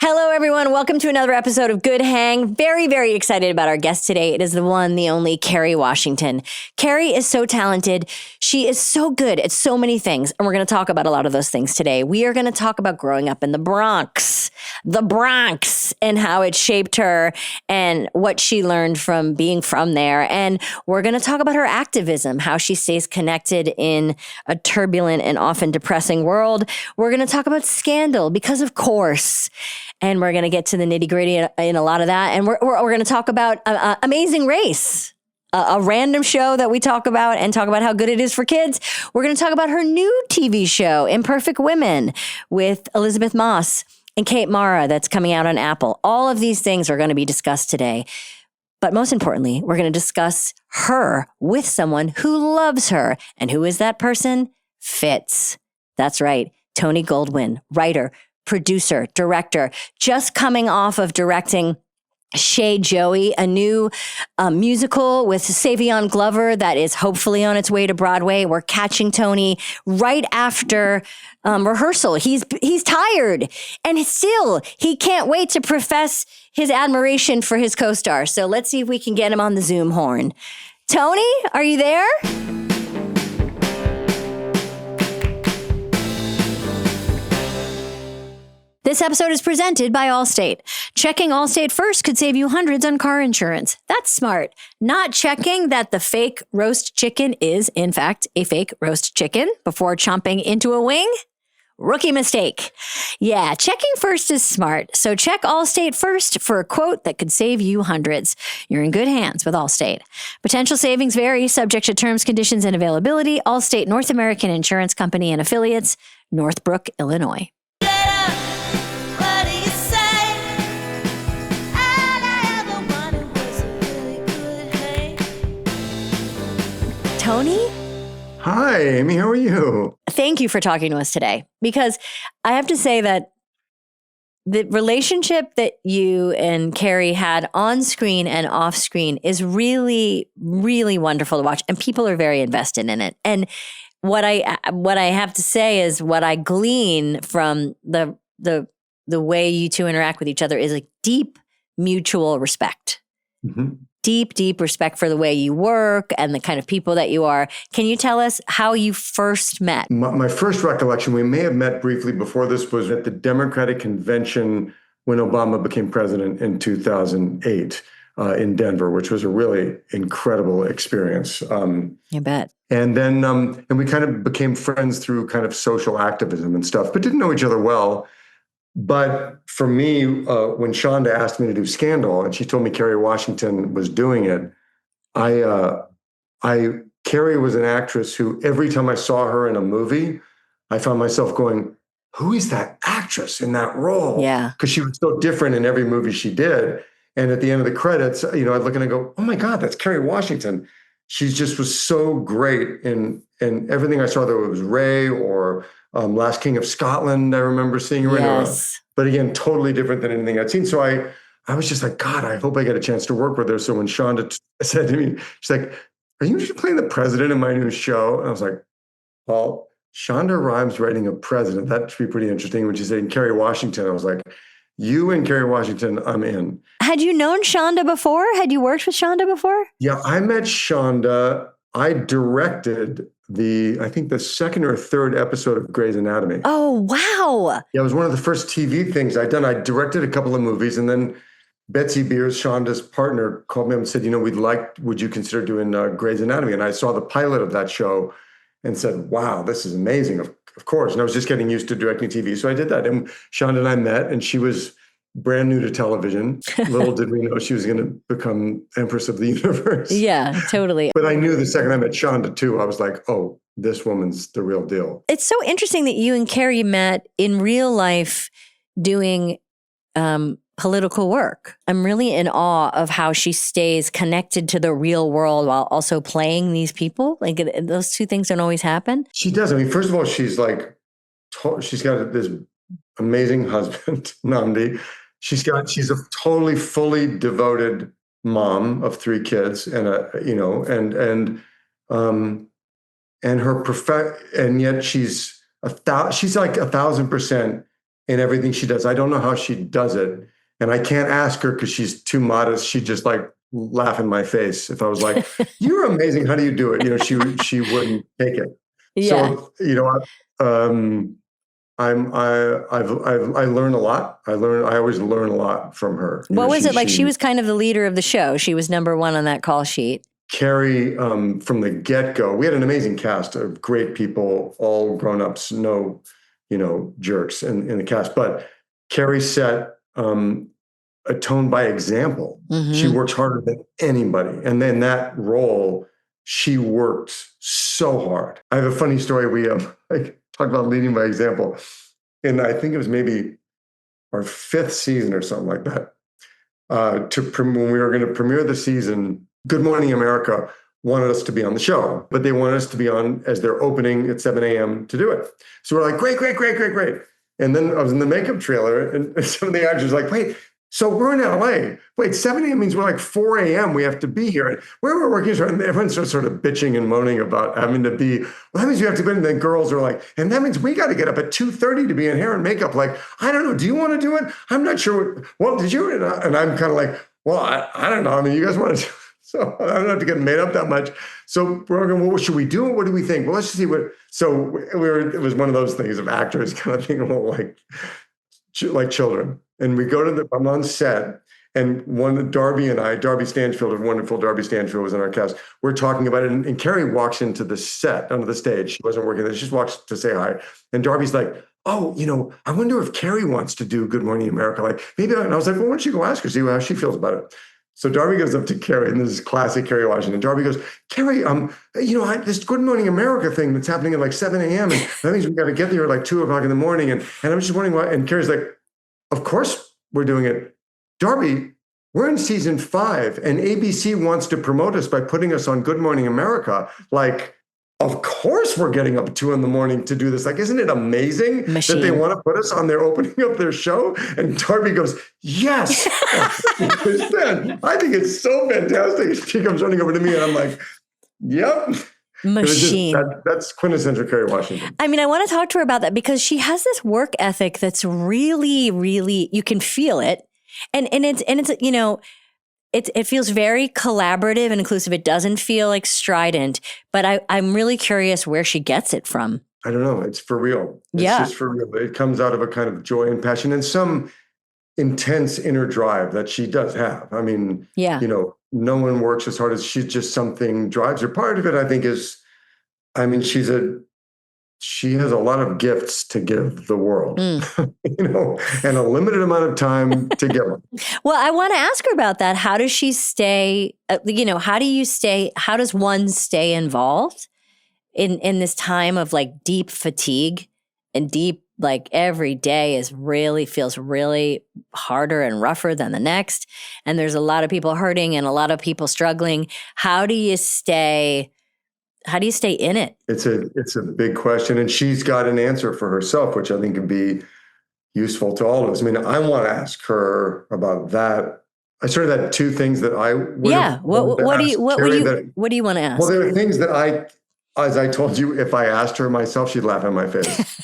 Hello, everyone. Welcome to another episode of Good Hang. Very, very excited about our guest today. It is the one, the only Kerry Washington. Kerry is so talented. She is so good at so many things. And we're going to talk about a lot of those things today. We are going to talk about growing up in the Bronx, and how it shaped her and what she learned from being from there. And we're going to talk about her activism, how she stays connected in a turbulent and often depressing world. We're going to talk about Scandal because, of course. And we're going to get to the nitty gritty in a lot of that. And we're going to talk about Amazing Race, a random show that we talk about and talk about how good it is for kids. We're going to talk about her new TV show, Imperfect Women, with Elizabeth Moss and Kate Mara, that's coming out on Apple. All of these things are going to be discussed today. But most importantly, we're going to discuss her with someone who loves her. And who is that person? Fitz. That's right. Tony Goldwyn, writer, producer, director, just coming off of directing Shea Joey, a new musical with Savion Glover that is hopefully on its way to Broadway. We're catching Tony right after rehearsal. He's tired, and still he can't wait to profess his admiration for his co-star. So let's see if we can get him on the Zoom horn. Tony, are you there? This episode is presented by Allstate. Checking Allstate first could save you hundreds on car insurance. That's smart. Not checking that the fake roast chicken is, in fact, a fake roast chicken before chomping into a wing? Rookie mistake. Yeah, checking first is smart. So check Allstate first for a quote that could save you hundreds. You're in good hands with Allstate. Potential savings vary, subject to terms, conditions, and availability. Allstate North American Insurance Company and Affiliates, Northbrook, Illinois. Tony? Hi, Amy. How are you? Thank you for talking to us today, because I have to say that the relationship that you and Kerry had on screen and off screen is really, really wonderful to watch, and people are very invested in it. And what I have to say is what I glean from the way you two interact with each other is a deep mutual respect. Mm-hmm. Deep respect for the way you work and the kind of people that you are. Can you tell us how you first met? My first recollection, we may have met briefly before this, was at the Democratic Convention when Obama became president in 2008 in Denver, which was a really incredible experience. You bet. And then and we kind of became friends through kind of social activism and stuff, but didn't know each other well. But for me, when Shonda asked me to do Scandal, and she told me Kerry Washington was doing it, Kerry was an actress who every time I saw her in a movie, I found myself going, who is that actress in that role? Yeah. Because she was so different in every movie she did. And at the end of the credits, I'd look and I go, oh my God, that's Kerry Washington. She just was so great in everything I saw, whether it was Ray or Last King of Scotland, I remember seeing her yes. But again, totally different than anything I'd seen. So I was just like, God, I hope I get a chance to work with her. So when Shonda said to me, she's like, are you playing the president in my new show? And I was like, well, Shonda Rhimes writing a president, that should be pretty interesting. When she said Kerry Washington, I was like, you and Kerry Washington, I'm in. Had you known Shonda before? Had you worked with Shonda before? Yeah, I met Shonda. I directed I think the second or third episode of Grey's Anatomy. Oh, wow. Yeah, it was one of the first TV things I'd done. I directed a couple of movies, and then Betsy Beers, Shonda's partner, called me up and said, would you consider doing Grey's Anatomy? And I saw the pilot of that show and said, wow, this is amazing. Of course. And I was just getting used to directing TV. So I did that. And Shonda and I met, and she was brand new to television. Little did we know she was going to become Empress of the Universe. Yeah, totally. But I knew the second I met Shonda too, I was like, oh, this woman's the real deal. It's so interesting that you and Kerry met in real life doing political work. I'm really in awe of how she stays connected to the real world while also playing these people. Like those two things don't always happen. She does. I mean, first of all, she's got this amazing husband, Nnamdi. She's a totally, fully devoted mom of 3 kids, and and her and yet she's like 1,000% in everything she does. I don't know how she does it. And I can't ask her because she's too modest. She'd just like laugh in my face if I was like, "You're amazing. How do you do it?" She wouldn't take it. Yeah. So, I learn a lot. I always learn a lot from her. What was it like? She was kind of the leader of the show. She was number one on that call sheet. Kerry, from the get-go, we had an amazing cast of great people, all grown-ups, no, jerks in the cast. But Kerry set a tone by example. Mm-hmm. She works harder than anybody. And then that role, she worked so hard. I have a funny story. We talked about leading by example. And I think it was maybe our 5th season or something like that. When we were going to premiere the season, Good Morning America wanted us to be on the show, but they wanted us to be on as their opening at 7 a.m. to do it. So we're like, great. And then I was in the makeup trailer, and some of the actors were like, wait, so we're in LA. Wait, 7 a.m. means we're like 4 a.m. We have to be here. And where we're working, and everyone's just sort of bitching and moaning about having to be, well, that means you have to be, and then girls are like, and that means we got to get up at 2:30 to be in hair and makeup. Like, I don't know, do you want to do it? I'm not sure. Well, did you? And I'm kind of like, well, I don't know. I mean, you guys want to do it? So I don't have to get made up that much. So we're going, well, what should we do? What do we think? Well, let's just see what. So it was one of those things of actors kind of thinking, well, like children. And we go to I'm on set, and Darby Stanfield, wonderful Darby Stanfield was in our cast. We're talking about it, and Kerry walks into the set, onto the stage. She wasn't working there. She just walks to say hi. And Darby's like, oh, I wonder if Kerry wants to do Good Morning America. Like, maybe. And I was like, well, why don't you go ask her, see how she feels about it? So Darby goes up to Kerry, and this is classic Kerry Washington. Darby goes, Kerry, this Good Morning America thing that's happening at like 7 a.m. and that means we got to get there at like 2 o'clock in the morning. And I'm just wondering why. And Kerry's like, of course we're doing it. Darby, we're in season 5, and ABC wants to promote us by putting us on Good Morning America. Like, of course we're getting up at 2 a.m. to do this. Like, isn't it amazing that they want to put us on their opening of their show? And Darby goes, yes. I think it's so fantastic. She comes running over to me, and I'm like, yep. Machine. That's quintessential Kerry Washington. I mean, I want to talk to her about that because she has this work ethic that's really, really, you can feel it. And it's it feels very collaborative and inclusive. It doesn't feel like strident, but I'm really curious where she gets it from. I don't know. It's for real. It's just for real. It comes out of a kind of joy and passion and some intense inner drive that she does have. I mean, no one works as hard as she. Just something drives her. Part of it, I think, is, I mean, she has a lot of gifts to give the world, and a limited amount of time to give them. Well, I want to ask her about that. How does she stay, how does one stay involved in this time of like deep fatigue and deep, like every day feels really harder and rougher than the next. And there's a lot of people hurting and a lot of people struggling. How do you stay in it? It's a big question. And she's got an answer for herself, which I think can be useful to all of us. I mean, I want to ask her about that. I sort of had 2 things that I would What do you want to ask? Well, there are things that as I told you, if I asked her myself, she'd laugh in my face.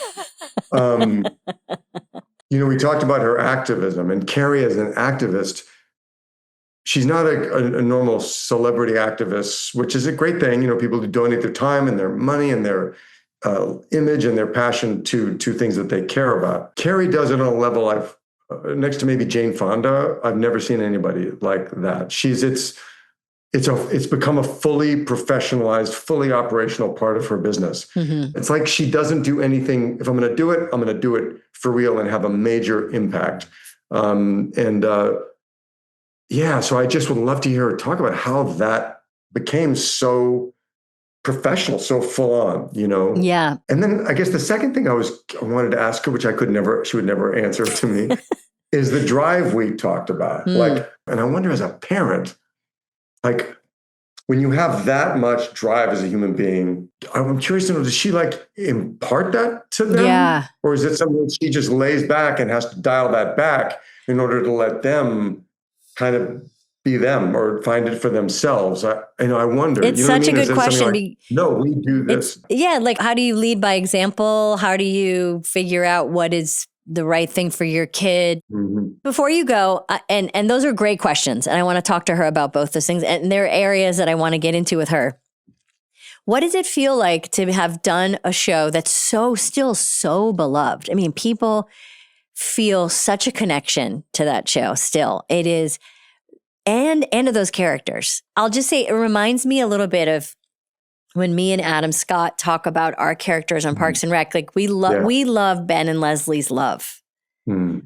We talked about her activism, and Kerry as an activist, she's not a normal celebrity activist, which is a great thing. People who donate their time and their money and their image and their passion to things that they care about. Kerry does it on a level next to maybe Jane Fonda, I've never seen anybody like that. It's become a fully professionalized, fully operational part of her business. Mm-hmm. It's like she doesn't do anything. If I'm going to do it, I'm going to do it for real and have a major impact. So I just would love to hear her talk about how that became so professional, so full on, Yeah. And then I guess the second thing I wanted to ask her, which she would never answer to me, is the drive we talked about. And I wonder as a parent, like when you have that much drive as a human being, I'm curious to know, does she impart that to them? Yeah. Or is it something that she just lays back and has to dial that back in order to let them kind of be them or find it for themselves? I wonder. It's such a good question. No, we do this. Like, how do you lead by example? How do you figure out what is the right thing for your kid. Mhm. Before you go, and those are great questions, and I want to talk to her about both those things, and there are areas that I want to get into with her. What does it feel like to have done a show that's still so beloved? I mean, people feel such a connection to that show still. It is, and to those characters. I'll just say it reminds me a little bit of when me and Adam Scott talk about our characters on Parks and Rec. Like we love Ben and Leslie's love.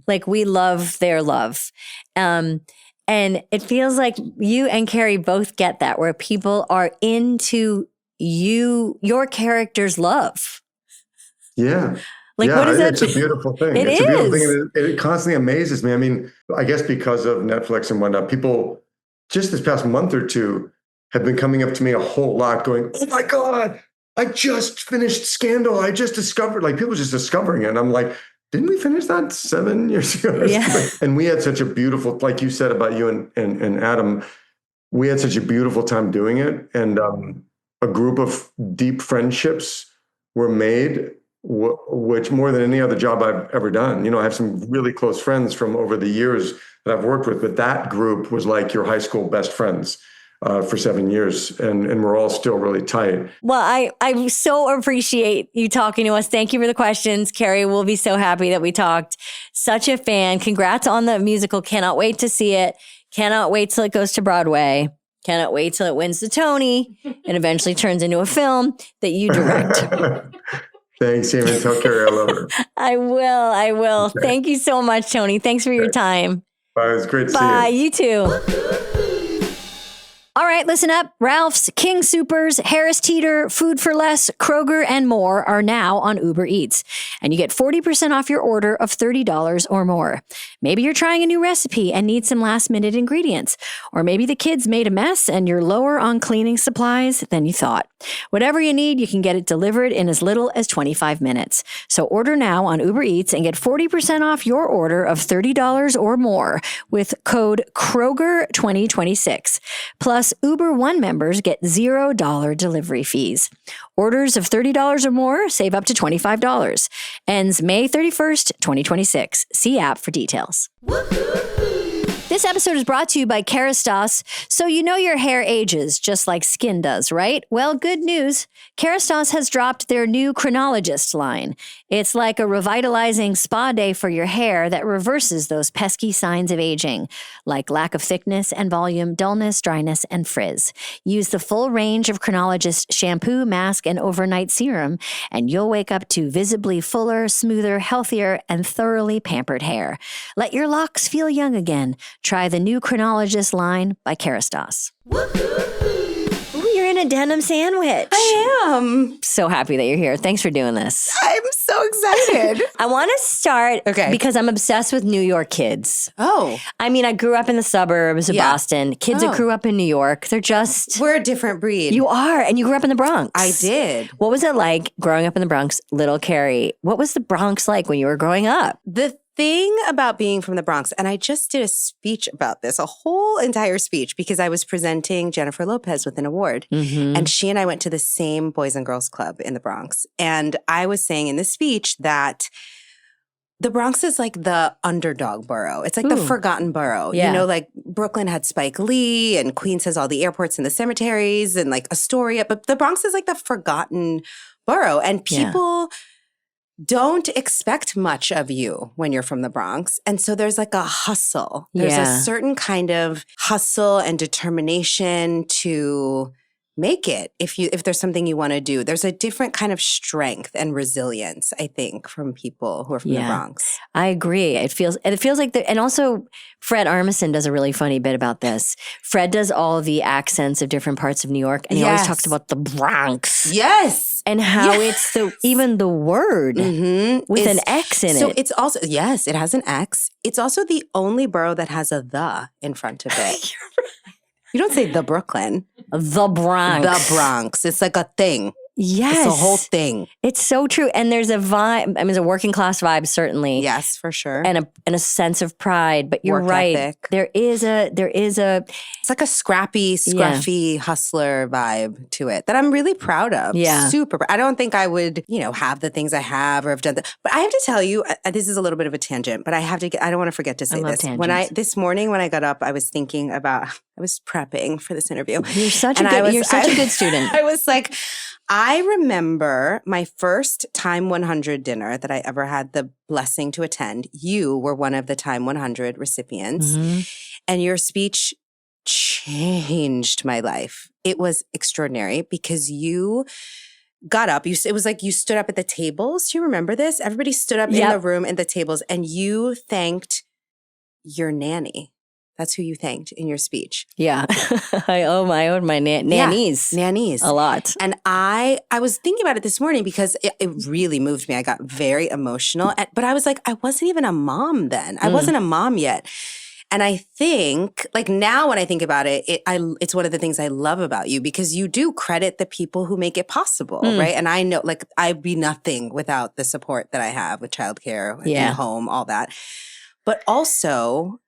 Like we love their love. And it feels like you and Kerry both get that, where people are into your character's love. Yeah. Like, what is that? It's a beautiful thing. It's a beautiful thing. And it constantly amazes me. I mean, I guess because of Netflix and whatnot, people just this past month or two have been coming up to me a whole lot going, oh my God, I just finished Scandal. I just discovered, like people just discovering it. And I'm like, didn't we finish that 7 years ago? Yeah. And we had such a beautiful, like you said about you and Adam, we had such a beautiful time doing it. And a group of deep friendships were made, which more than any other job I've ever done. You know, I have some really close friends from over the years that I've worked with, but that group was like your high school best friends. For 7 years, and we're all still really tight. Well, I so appreciate you talking to us. Thank you for the questions. Kerry will be so happy that we talked. Such a fan. Congrats on the musical. Cannot wait to see it. Cannot wait till it goes to Broadway. Cannot wait till it wins the Tony and eventually turns into a film that you direct. Thanks, Amy. Tell Kerry I love her. I will. Okay. Thank you so much, Tony. Thanks for your time. Bye. It was great to see you. Bye. You too. All right, listen up. Ralph's, King Soopers, Harris Teeter, Food for Less, Kroger, and more are now on Uber Eats. And you get 40% off your order of $30 or more. Maybe you're trying a new recipe and need some last-minute ingredients. Or maybe the kids made a mess and you're lower on cleaning supplies than you thought. Whatever you need, you can get it delivered in as little as 25 minutes. So order now on Uber Eats and get 40% off your order of $30 or more with code Kroger2026. Plus, Uber One members get $0 delivery fees. Orders of $30 or more save up to $25. Ends May 31st, 2026. See app for details. This episode is brought to you by KERASTASE. So you know your hair ages just like skin does, right? Well, good news. KERASTASE has dropped their new CHRONOLOGISTE line. It's like a revitalizing spa day for your hair that reverses those pesky signs of aging, like lack of thickness and volume, dullness, dryness, and frizz. Use the full range of CHRONOLOGISTE shampoo, mask, and overnight serum, and you'll wake up to visibly fuller, smoother, healthier, and thoroughly pampered hair. Let your locks feel young again. Try the new CHRONOLOGISTE line by KERASTASE. Ooh, you're in a denim sandwich. I am. So happy that you're here. Thanks for doing this. I'm so excited. I want to start because I'm obsessed with New York kids. Oh. I mean, I grew up in the suburbs of Boston. Kids that grew up in New York, they're just... We're a different breed. You are, and you grew up in the Bronx. I did. What was it like growing up in the Bronx, little Kerry? What was the Bronx like when you were growing up? The thing about being from the Bronx, and I just did a speech about this, a whole entire speech, because I was presenting Jennifer Lopez with an award. Mm-hmm. And she and I went to the same Boys and Girls Club in the Bronx. And I was saying in the speech that the Bronx is like the underdog borough. It's like the forgotten borough. Yeah. You know, like Brooklyn had Spike Lee and Queens has all the airports and the cemeteries and like Astoria. But the Bronx is like the forgotten borough. And people... don't expect much of you when you're from the Bronx. And so there's like a hustle. There's a certain kind of hustle and determination to make it if there's something you want to do. There's a different kind of strength and resilience, I think, from people who are from the Bronx. I agree. It feels like and also Fred Armisen does a really funny bit about this. Fred does all the accents of different parts of New York, and he always talks about the Bronx. Yes. And how it's even the word with an X in it. So it's also, it has an X. It's also the only borough that has a the in front of it. You're right. You don't say the Brooklyn. The Bronx. The Bronx. It's like a thing. Yes. It's the whole thing. It's so true. And there's a vibe, I mean, there's a working class vibe, certainly. Yes, for sure. And a sense of pride. But you're Work right. ethic. There is a It's like a scrappy, scruffy hustler vibe to it that I'm really proud of. Yeah. Super. I don't think I would, have the things I have or have done that. But I have to tell you, this is a little bit of a tangent, but I don't want to forget to say this. Tangents. This morning when I got up, I was thinking about, I was prepping for this interview. You're such a good student. I was like, I remember my first Time 100 dinner that I ever had the blessing to attend. You were one of the Time 100 recipients, and your speech changed my life. It was extraordinary because you got up. It was like you stood up at the tables. Do you remember this? Everybody stood up in the room at the tables, and you thanked your nanny. That's who you thanked in your speech. Yeah. I owe my nannies. Yeah, nannies. A lot. And I was thinking about it this morning because it really moved me. I got very emotional. But I was like, I wasn't even a mom then. I wasn't a mom yet. And I think, like now when I think about it, it's one of the things I love about you because you do credit the people who make it possible, right? And I know, like, I'd be nothing without the support that I have with childcare, and home, all that. But also,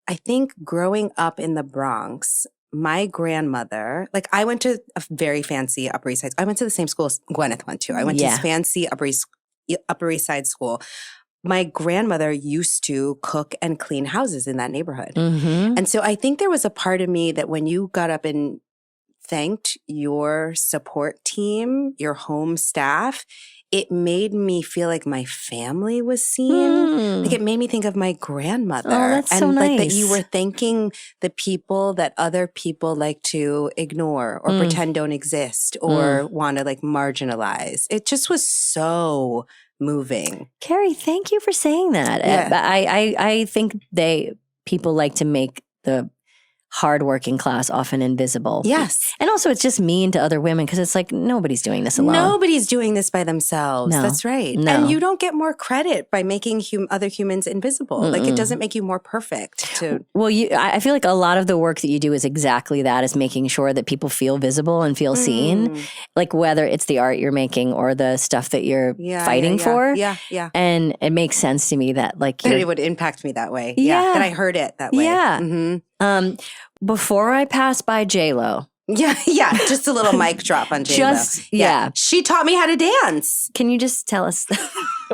I think growing up in the Bronx, my grandmother, like I went to a very fancy Upper East Side. I went to the same school as Gwyneth went to. I went to this fancy Upper East Side school. My grandmother used to cook and clean houses in that neighborhood. And so I think there was a part of me that when you got up and thanked your support team, your home staff, it made me feel like my family was seen. Like it made me think of my grandmother. Oh, that's and so like nice. that you were thanking the people that other people like to ignore or pretend don't exist or want to like marginalize. It just was so moving. Kerry, thank you for saying that. Yeah. I think people like to make the hardworking class often invisible. Yes. And also it's just mean to other women because it's like nobody's doing this alone. Nobody's doing this by themselves. No. That's right. No. And you don't get more credit by making other humans invisible. Like it doesn't make you more perfect. Well, I feel like a lot of the work that you do is exactly that, is making sure that people feel visible and feel seen. Like whether it's the art you're making or the stuff that you're fighting for. Yeah. And it makes sense to me that like That it would impact me that way. Yeah. That I heard it that way. Yeah. Before I pass by J-Lo. Yeah. Just a little mic drop on J-Lo. Yeah. She taught me how to dance. Can you just tell us,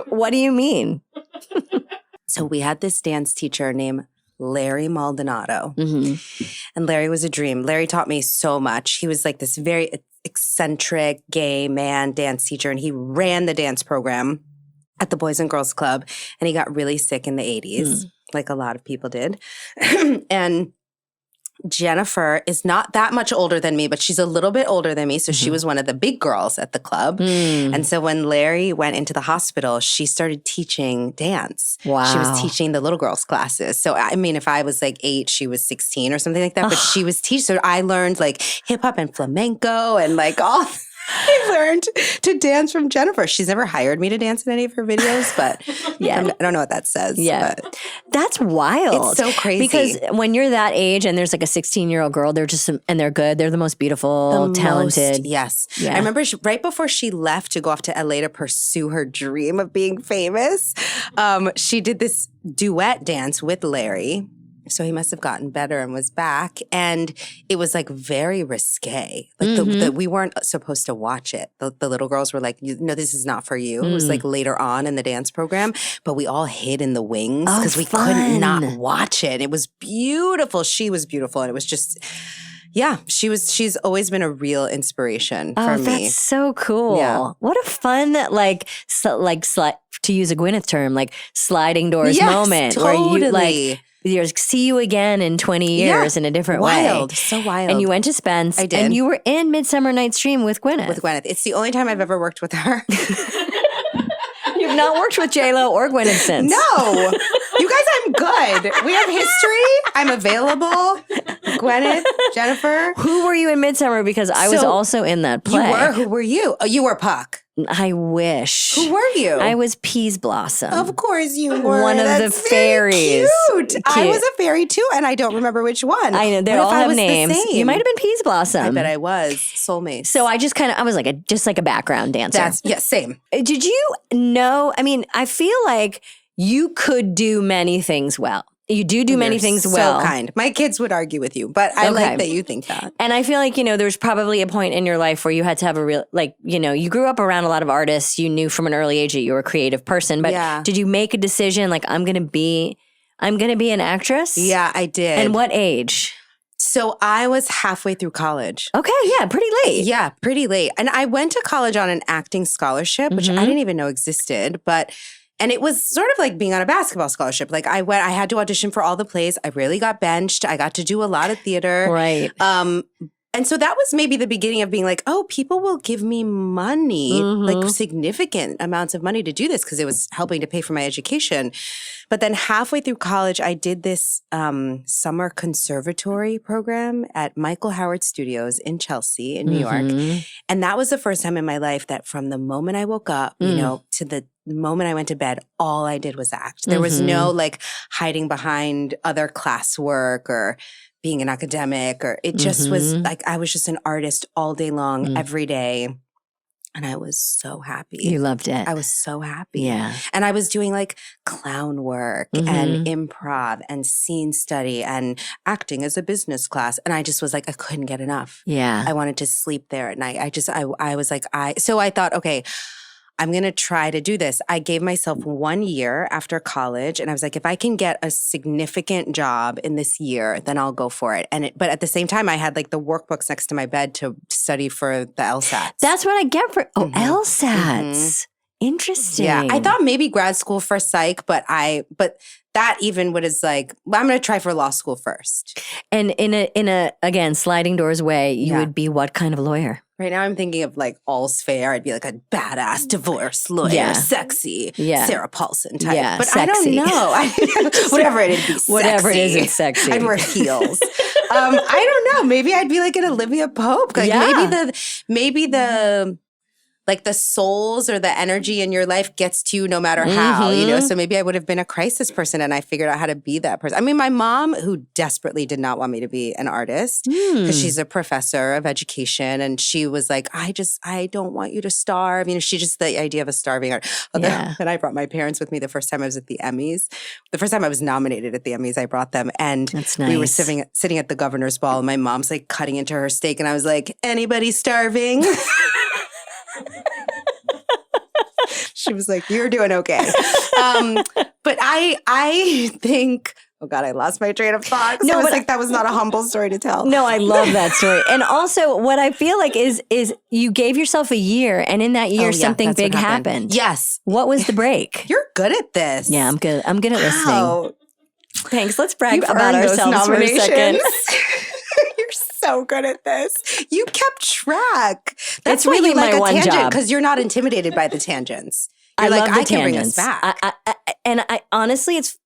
what do you mean? So we had this dance teacher named Larry Maldonado. And Larry was a dream. Larry taught me so much. He was like this very eccentric gay man dance teacher, and he ran the dance program at the Boys and Girls Club, and he got really sick in the 80s, like a lot of people did. And Jennifer is not that much older than me, but she's a little bit older than me. So she was one of the big girls at the club. And so when Larry went into the hospital, she started teaching dance. Wow. She was teaching the little girls' classes. So, I mean, if I was like 8, she was 16 or something like that. But she was teaching. So I learned like hip hop and flamenco and like all. I learned to dance from Jennifer. She's never hired me to dance in any of her videos, but I don't know what that says. Yeah. But that's wild. It's so crazy. Because when you're that age and there's like a 16-year-old girl, and they're good. They're the most beautiful, talented. Yes. Yeah. I remember right before she left to go off to LA to pursue her dream of being famous, she did this duet dance with Larry. So he must have gotten better and was back. And it was like very risque. Like we weren't supposed to watch it. The little girls were like, no, this is not for you. It was like later on in the dance program. But we all hid in the wings because we could not watch it. It was beautiful. She was beautiful. And it was just, she's always been a real inspiration for me. That's so cool. Yeah. What a fun, to use a Gwyneth term, like sliding doors moment. Totally. Where you see you again in 20 years in a different way. So wild. And you went to Spence. I did. And you were in Midsummer Night's Dream with Gwyneth. It's the only time I've ever worked with her. You've not worked with J-Lo or Gwyneth since. No. You guys, I'm good. We have history. I'm available. Gwyneth, Jennifer. Who were you in Midsummer? Because I was also in that play. You were? Who were you? Oh, you were Puck. I wish. Who were you? I was Peas Blossom. Of course you were. One of That's the fairies. Very cute. I was a fairy too, and I don't remember which one. I know. They What all if I have was the names. same? You might have been Peas Blossom. I bet I was. Soulmates. So I was like a background dancer. Same. Did you know? I mean, I feel like you could do many things well. You do many things well. So kind. My kids would argue with you, but I like that you think that. And I feel like, there was probably a point in your life where you had to have a real, you grew up around a lot of artists. You knew from an early age that you were a creative person. But did you make a decision like, I'm going to be an actress? Yeah, I did. And what age? So I was halfway through college. Okay, yeah, pretty late. Yeah, pretty late. And I went to college on an acting scholarship, which I didn't even know existed, and it was sort of like being on a basketball scholarship. Like I had to audition for all the plays. I really got benched. I got to do a lot of theater. Right. And so that was maybe the beginning of being like, oh, people will give me money, like significant amounts of money to do this because it was helping to pay for my education. But then halfway through college, I did this summer conservatory program at Michael Howard Studios in Chelsea in New York. And that was the first time in my life that from the moment I woke up, to the moment I went to bed, all I did was act. There was no like hiding behind other classwork or being an academic, or it just was like I was just an artist all day long, every day. And I was so happy. You loved it. I was so happy. Yeah. And I was doing like clown work and improv and scene study and acting as a business class. And I just was like, I couldn't get enough. Yeah. I wanted to sleep there at night. I was like, so I thought, okay, I'm going to try to do this. I gave myself 1 year after college, and I was like, if I can get a significant job in this year, then I'll go for it. But at the same time, I had like the workbooks next to my bed to study for the LSATs. That's what I get for LSATs. Interesting. Yeah, I thought maybe grad school for psych, but that even was like, well, I'm going to try for law school first. And in a again sliding doors way, you would be what kind of lawyer? Right now, I'm thinking of like all's fair. I'd be like a badass divorce lawyer, sexy, Sarah Paulson type. But sexy. I don't know. Whatever it'd be, sexy. Whatever it is, it's sexy. I'd wear heels. I don't know. Maybe I'd be like an Olivia Pope. Like maybe the like the souls or the energy in your life gets to you no matter how, So maybe I would have been a crisis person and I figured out how to be that person. I mean, my mom, who desperately did not want me to be an artist because she's a professor of education, and she was like, I don't want you to starve. She just, the idea of a starving artist. And I brought my parents with me the first time I was at the Emmys. The first time I was nominated at the Emmys, I brought them. And we were sitting at the governor's ball, and my mom's like cutting into her steak. And I was like, anybody starving? She was like, you're doing okay. But I think, oh God, I lost my train of thought. No, I was like, that was not a humble story to tell. No, I love that story. And also what I feel like is you gave yourself a year, and in that year something big happened. Yes. What was the break? You're good at this. Yeah, I'm good. I'm good at listening. Thanks. Let's brag You've about ourselves for a second. You're so good at this. You kept track. That's really why you like my a one tangent, job. because you're not intimidated by the tangents. You're I like, love the I can bring us tangents. back. I honestly, it's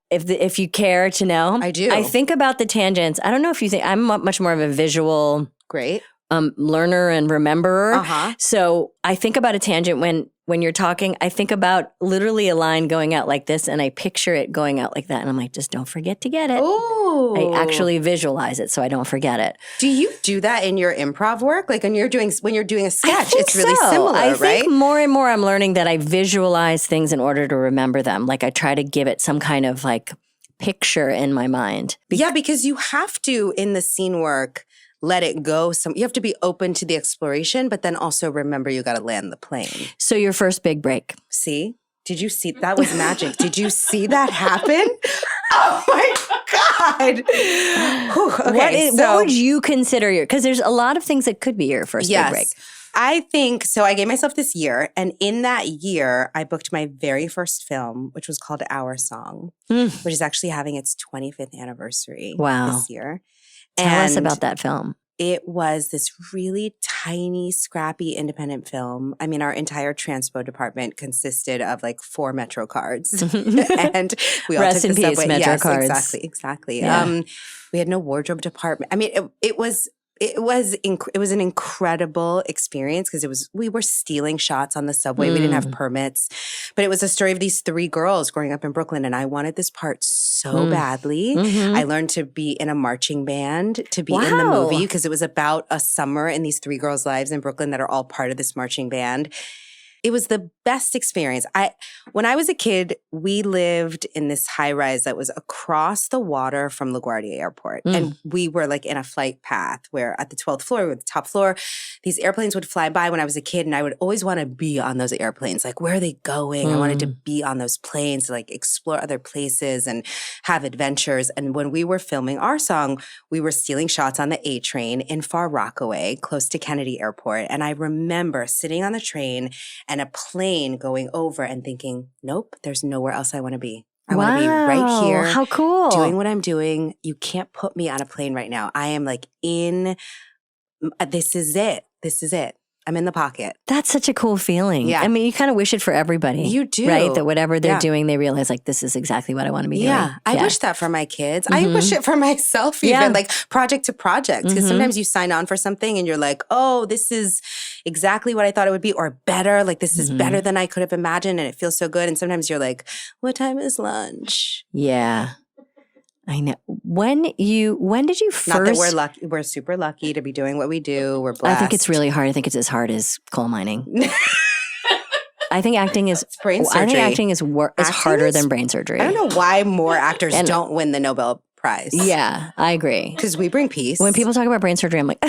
if you care to know, I do. I think about the tangents. I don't know if you think I'm much more of a visual Great. Learner and rememberer. Uh-huh. So I think about a tangent when you're talking. I think about literally a line going out like this, and I picture it going out like that, and I'm like, just don't forget to get it. Oh, I actually visualize it so I don't forget it. Do you do that in your improv work? Like when you're doing a sketch, it's really so. similar, I right? think more and more I'm learning that I visualize things in order to remember them. Like I try to give it some kind of like picture in my mind. Because you have to, in the scene work, let it go. You have to be open to the exploration, but then also remember you got to land the plane. So your first big break. See? Did you see? That was magic. Did you see that happen? Oh my God. Whew. Okay, What would you consider because there's a lot of things that could be your first big break. I think, so I gave myself this year, and in that year, I booked my very first film, which was called Our Song, which is actually having its 25th anniversary this year. Tell us about that film. It was this really tiny, scrappy, independent film. I mean, our entire transpo department consisted of like 4 Metro cards. And we all Rest took in the peace, subway. Metro yes, cards. Exactly. Yeah. We had no wardrobe department. I mean, it was it was an incredible experience because we were stealing shots on the subway. We didn't have permits, but it was a story of these 3 girls growing up in Brooklyn, and I wanted this part so badly. I learned to be in a marching band, to be in the movie, because it was about a summer in these 3 girls' lives in Brooklyn that are all part of this marching band. It was the best experience. When I was a kid, we lived in this high rise that was across the water from LaGuardia Airport. And we were like in a flight path where at the 12th floor, we were at the top floor, these airplanes would fly by when I was a kid, and I would always want to be on those airplanes. Like, where are they going? I wanted to be on those planes to like explore other places and have adventures. And when we were filming our song, we were stealing shots on the A train in Far Rockaway, close to Kennedy Airport. And I remember sitting on the train and a plane going over and thinking, nope, there's nowhere else I want to be. I want to be right here. How cool. Doing what I'm doing. You can't put me on a plane right now. I am like this is it. This is it. I'm in the pocket. That's such a cool feeling. Yeah. I mean, you kind of wish it for everybody. You do. Right? That whatever they're doing, they realize like, this is exactly what I want to be doing. I wish that for my kids. I wish it for myself even, like project to project. Because sometimes you sign on for something and you're like, oh, this is exactly what I thought it would be, or better. Like, this is better than I could have imagined, and it feels so good. And sometimes you're like, what time is lunch? Yeah. I know. When did you first? Not that we're lucky. We're super lucky to be doing what we do. We're blessed. I think it's really hard. I think it's as hard as coal mining. I think acting is brain surgery. I think acting is harder than brain surgery. I don't know why more actors don't win the Nobel Prize. Yeah, I agree. Because we bring peace. When people talk about brain surgery, I'm like,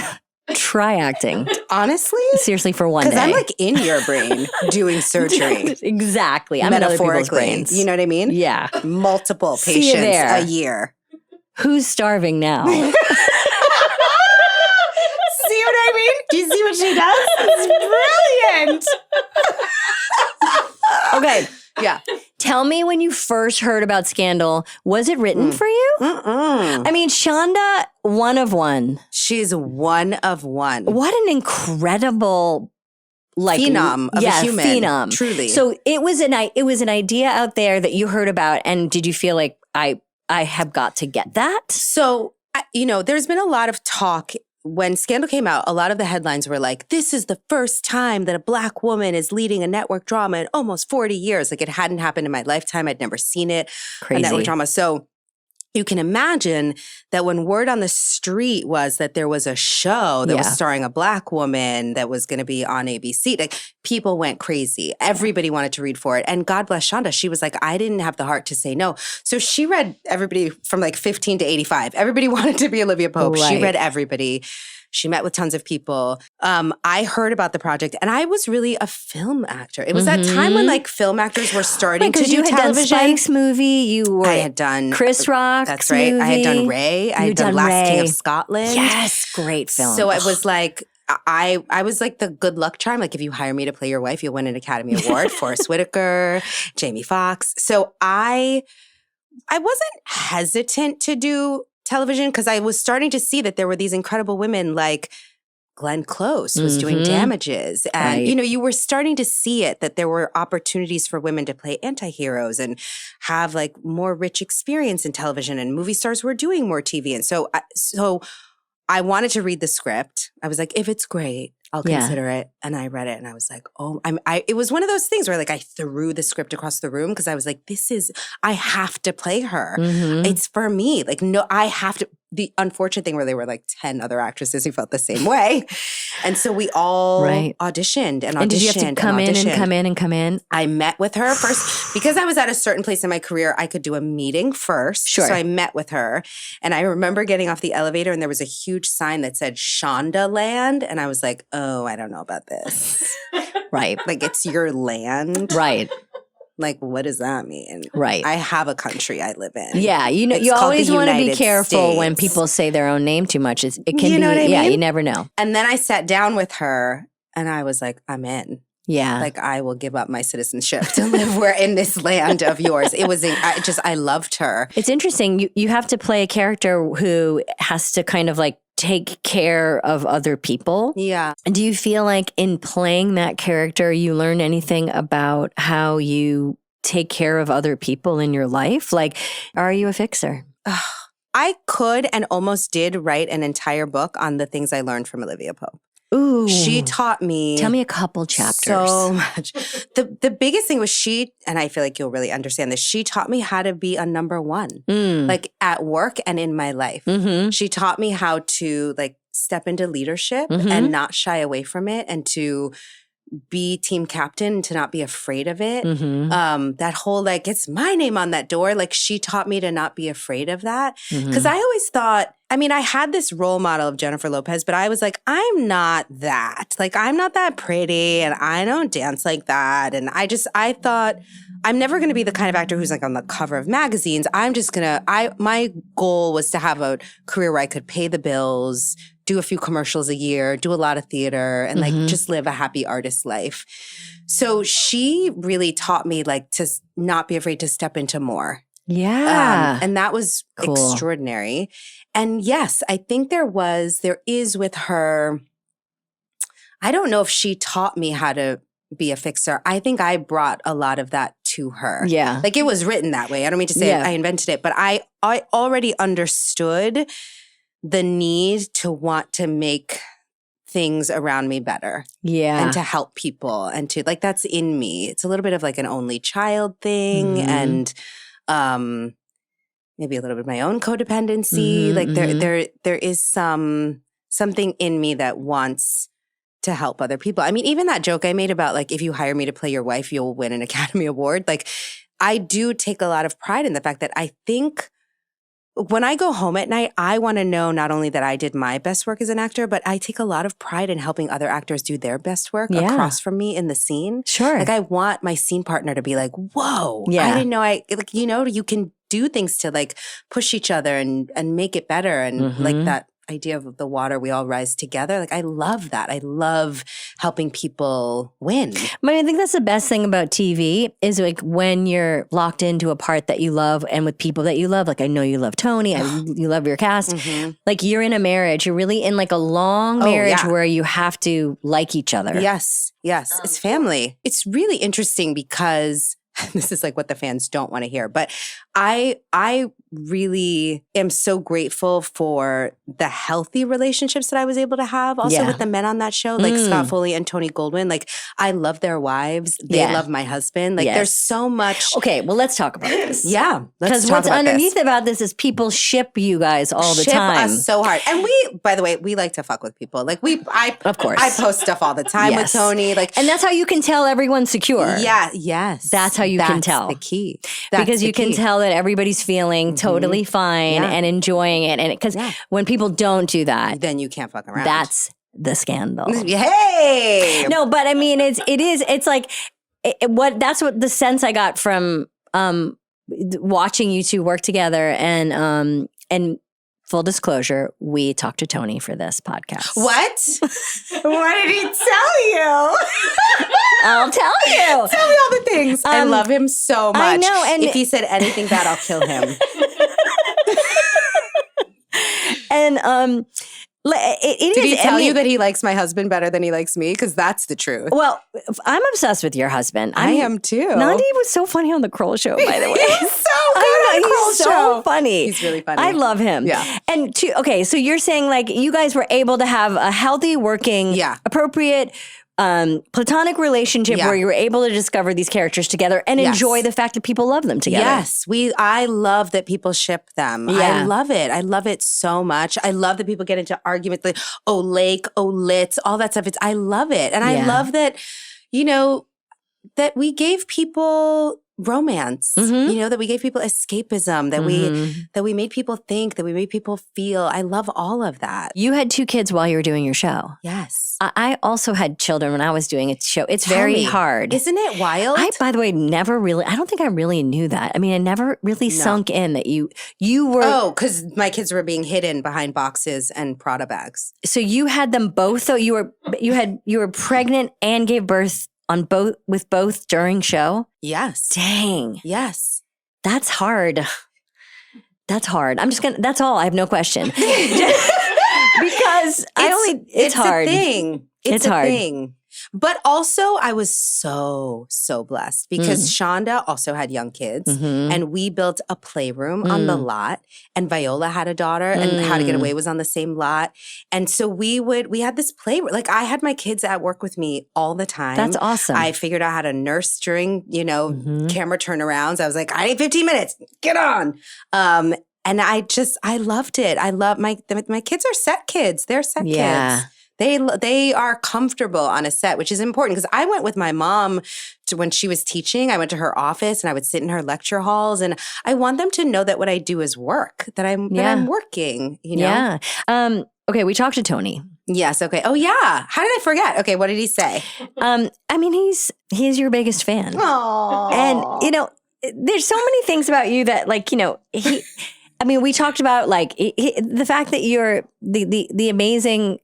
try acting. Honestly? Seriously, for one day. Because I'm like in your brain doing surgery. Exactly. I'm in other people's brains. You know what I mean? Yeah. Multiple patients a year. Who's starving now? See what I mean? Do you see what she does? It's brilliant. Okay. Yeah. Tell me, when you first heard about Scandal, was it written for you? I mean, Shonda, one of one. She's one of one. What an incredible, like, phenom of a human. Phenom. Truly. So it was an idea out there that you heard about, and did you feel like I have got to get that? So, there's been a lot of talk. When Scandal came out, a lot of the headlines were like, this is the first time that a Black woman is leading a network drama in almost 40 years. Like, it hadn't happened in my lifetime. I'd never seen it. Crazy. A network drama. So you can imagine that when word on the street was that there was a show that was starring a Black woman that was going to be on ABC, like, people went crazy. Everybody wanted to read for it. And God bless Shonda. She was like, I didn't have the heart to say no. So she read everybody from like 15 to 85. Everybody wanted to be Olivia Pope. Right. She read everybody. She met with tons of people. I heard about the project, and I was really a film actor. It was that time when like film actors were starting to do you had television. Done Spike's movie. I had done Chris Rock's That's right. movie. I had done Ray. I had done Last King of Scotland. Yes, great film. So it was like, I was like the good luck charm. Like, if you hire me to play your wife, you'll win an Academy Award. Forrest Whitaker, Jamie Foxx. So I wasn't hesitant to do television because I was starting to see that there were these incredible women like Glenn Close was doing Damages. And, you were starting to see it, that there were opportunities for women to play anti-heroes and have like more rich experience in television, and movie stars were doing more TV. And so I wanted to read the script. I was like, if it's great, I'll consider it. And I read it and I was like, oh, it was one of those things where like I threw the script across the room because I was like, I have to play her. It's for me. Like, no, I have to. The unfortunate thing where there were like 10 other actresses who felt the same way. And so we all auditioned and auditioned. And did you have to come in? I met with her first. Because I was at a certain place in my career, I could do a meeting first. Sure. So I met with her. And I remember getting off the elevator and there was a huge sign that said Shonda Land. And I was like, oh, I don't know about this. Right. Like, it's your land. Right. Like, what does that mean? Right. I have a country I live in. Yeah. You always want to be careful when people say their own name too much. It can be, what I mean? Yeah, you never know. And then I sat down with her and I was like, I'm in. Yeah. Like, I will give up my citizenship to live in this land of yours. It was, I loved her. It's interesting. You have to play a character who has to kind of like take care of other people. Yeah. Do you feel like in playing that character, you learn anything about how you take care of other people in your life? Like, are you a fixer? I could and almost did write an entire book on the things I learned from Olivia Pope. Ooh. She taught me. Tell me a couple chapters. So much. The biggest thing was and I feel like you'll really understand this, she taught me how to be a number one, like at work and in my life. Mm-hmm. She taught me how to like step into leadership and not shy away from it, and to be team captain, to not be afraid of it. That whole like, it's my name on that door. Like she taught me to not be afraid of that. Because I always thought, I mean, I had this role model of Jennifer Lopez, but I was like, I'm not that. Like, I'm not that pretty and I don't dance like that. And I thought, I'm never going to be the kind of actor who's like on the cover of magazines. I'm just going to, my goal was to have a career where I could pay the bills, do a few commercials a year, do a lot of theater, and like just live a happy artist life. So she really taught me like to not be afraid to step into more. Yeah. And that was cool. Extraordinary. And yes, I think there is with her, I don't know if she taught me how to be a fixer. I think I brought a lot of that to her. Yeah. Like it was written that way. I don't mean to say I invented it, but I already understood the need to want to make things around me better. Yeah. And to help people and to like, that's in me. It's a little bit of like an only child thing and maybe a little bit of my own codependency. Like there is something in me that wants to help other people. I mean, even that joke I made about like, if you hire me to play your wife, you'll win an Academy Award. Like I do take a lot of pride in the fact that I think when I go home at night, I want to know not only that I did my best work as an actor, but I take a lot of pride in helping other actors do their best work across from me in the scene. Sure. Like I want my scene partner to be like, whoa, I didn't know you can do things to like push each other and make it better. And like that idea of the water, we all rise together. Like I love that. I love helping people win. I think that's the best thing about TV is like when you're locked into a part that you love and with people that you love. Like I know you love Tony, you love your cast. Like you're in a marriage. You're really in like a long marriage where you have to like each other. Yes. It's family. It's really interesting because this is like what the fans don't want to hear, but I really am so grateful for the healthy relationships that I was able to have also with the men on that show, like Scott Foley and Tony Goldwyn. Like I love their wives. They love my husband. Like there's so much. Okay, well, let's talk about this. Yeah. Because what's underneath about this is people ship you guys all the time. Ship us so hard. And by the way, we like to fuck with people. Like of course. I post stuff all the time with Tony. Like, and that's how you can tell everyone's secure. Yeah. Yes. That's how you can tell. That's the key. Because you can tell that everybody's feeling totally fine and enjoying it. And because when people don't do that, then you can't fuck around. That's the scandal. Hey! No, but I mean, it's like, that's what the sense I got from watching you two work together. And full disclosure, we talked to Tony for this podcast. What? What did he tell you? I'll tell you. Tell me all the things. I love him so much. I know. And if he said anything bad, I'll kill him. And did he tell you that he likes my husband better than he likes me? Because that's the truth. Well, I'm obsessed with your husband. I am too. Nandi was so funny on the Kroll Show, by the way. He's so good on the Kroll Show. So funny. He's really funny. I love him. Yeah. And so you're saying like you guys were able to have a healthy, working, appropriate, platonic relationship where you were able to discover these characters together and enjoy the fact that people love them together. Yes. I love that people ship them. Yeah. I love it. I love it so much. I love that people get into arguments like, oh, Lake, oh, Litz, all that stuff. I love it. And I love that, that we gave people romance, that we gave people escapism, that we made people think, that we made people feel. I love all of that. You had 2 kids while you were doing your show. Yes. I also had children when I was doing a show. It's very hard. Isn't it wild? By the way, I don't think I really knew that. I mean, I never really sunk in that you were. Oh, because my kids were being hidden behind boxes and Prada bags. So you had them both though? You were pregnant and gave birth with both during show? Yes. Dang. Yes. That's hard. That's hard. That's all. I have no question. Because it's hard. It's a thing. It's a hard. thing. But also I was so blessed because Shonda also had young kids and we built a playroom on the lot, and Viola had a daughter and How to Get Away was on the same lot. And so we had this playroom. Like I had my kids at work with me all the time. That's awesome. I figured out how to nurse during, camera turnarounds. I was like, I need 15 minutes. Get on. And I loved it. I love my kids are set kids. They're set kids. They are comfortable on a set, which is important because I went with my mom to when she was teaching. I went to her office and I would sit in her lecture halls, and I want them to know that what I do is work, that I'm working, Yeah. Okay, we talked to Tony. Yes. Okay. Oh yeah. How did I forget? Okay. What did he say? I mean, he's your biggest fan. Aww. And there's so many things about you that we talked about the fact that you're the amazing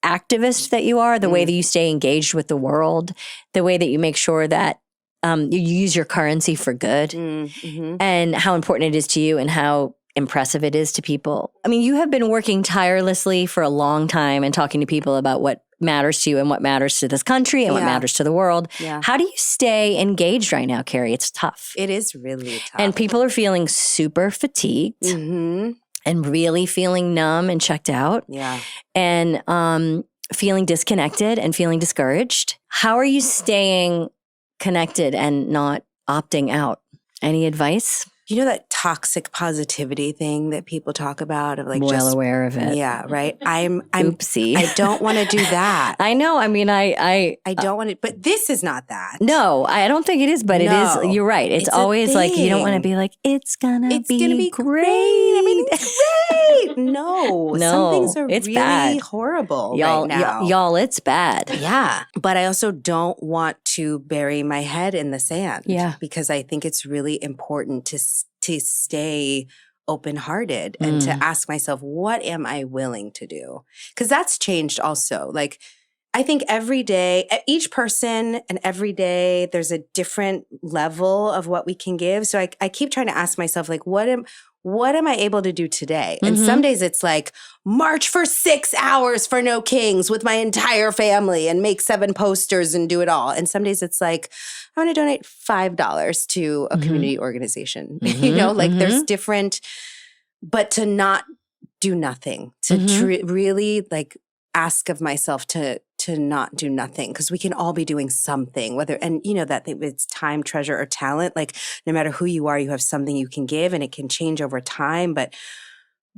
activist that you are, the way that you stay engaged with the world, the way that you make sure that you use your currency for good, and how important it is to you and how impressive it is to people. I mean, you have been working tirelessly for a long time and talking to people about what matters to you and what matters to this country and what matters to the world. Yeah. How do you stay engaged right now, Kerry? It's tough. It is really tough. And people are feeling super fatigued and really feeling numb and checked out. Yeah. And feeling disconnected and feeling discouraged. How are you staying connected and not opting out? Any advice? You know that toxic positivity thing that people talk about of well aware of it. Yeah, right. I'm oopsie. I don't want to do that. I know. I mean, I don't want to, but this is not that. No, I don't think it is, but it is. You're right. It's always like, you don't want to be like, it's gonna be great. Everything's great. No, some things are it's really bad. horrible y'all, right now. Y'all, it's bad. Yeah. But I also don't want to bury my head in the sand. Yeah. Because I think it's really important to stay open-hearted and to ask myself, what am I willing to do? Because that's changed also. Like, I think every day, each person and every day, there's a different level of what we can give. So I keep trying to ask myself, like, what am I able to do today? And some days it's like, march for 6 hours for No Kings with my entire family and make 7 posters and do it all. And some days it's like, I'm going to donate $5 to a community organization. There's different, but to not do nothing, to really like ask of myself to not do nothing, because we can all be doing something, whether, and that it's time, treasure, or talent. Like no matter who you are, you have something you can give, and it can change over time. But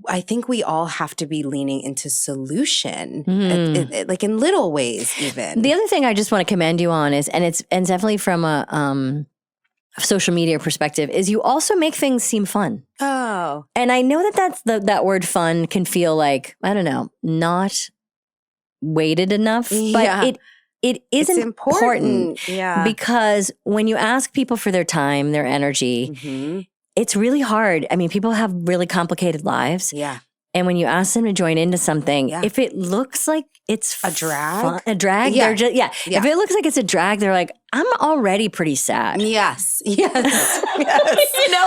I think we all have to be leaning into solution, like in little ways even. The other thing I just want to commend you on is, and it's definitely from a social media perspective, is you also make things seem fun. Oh. And I know that word fun can feel like, I don't know, not weighted enough, but it is important. Yeah. Because when you ask people for their time, their energy, it's really hard. I mean, people have really complicated lives. Yeah. And when you ask them to join into something, if it looks like it's a drag, they're just, if it looks like it's a drag, they're like, I'm already pretty sad. Yes.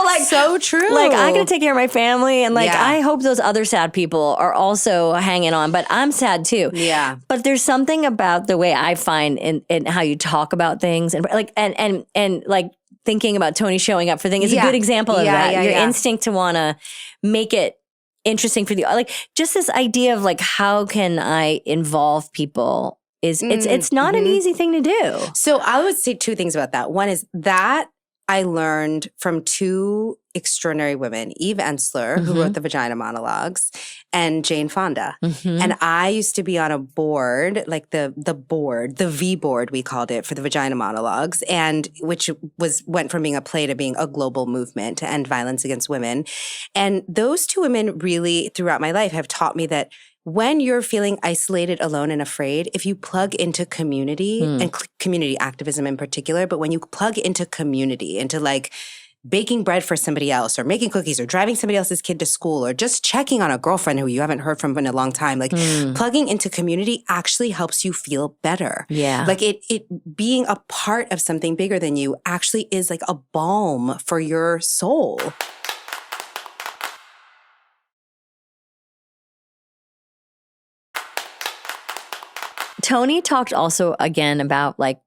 Like so true. Like I gotta take care of my family, and I hope those other sad people are also hanging on, but I'm sad too. Yeah. But there's something about the way I find in how you talk about things, and like and like thinking about Tony showing up for things is a good example of that. Your instinct to want to make it interesting for the, like, just this idea of like, how can I involve people is it's not an easy thing to do. So I would say 2 things about that. One is that I learned from 2 extraordinary women, Eve Ensler, who wrote the Vagina Monologues, and Jane Fonda. And I used to be on a board, like the board, the V board, we called it, for the Vagina Monologues, and which went from being a play to being a global movement to end violence against women. And those 2 women really, throughout my life, have taught me that when you're feeling isolated, alone, and afraid, if you plug into community and community activism in particular, but when you plug into community, into like baking bread for somebody else, or making cookies, or driving somebody else's kid to school, or just checking on a girlfriend who you haven't heard from in a long time, like plugging into community actually helps you feel better. Yeah. Like it being a part of something bigger than you actually is like a balm for your soul. Tony talked also again about like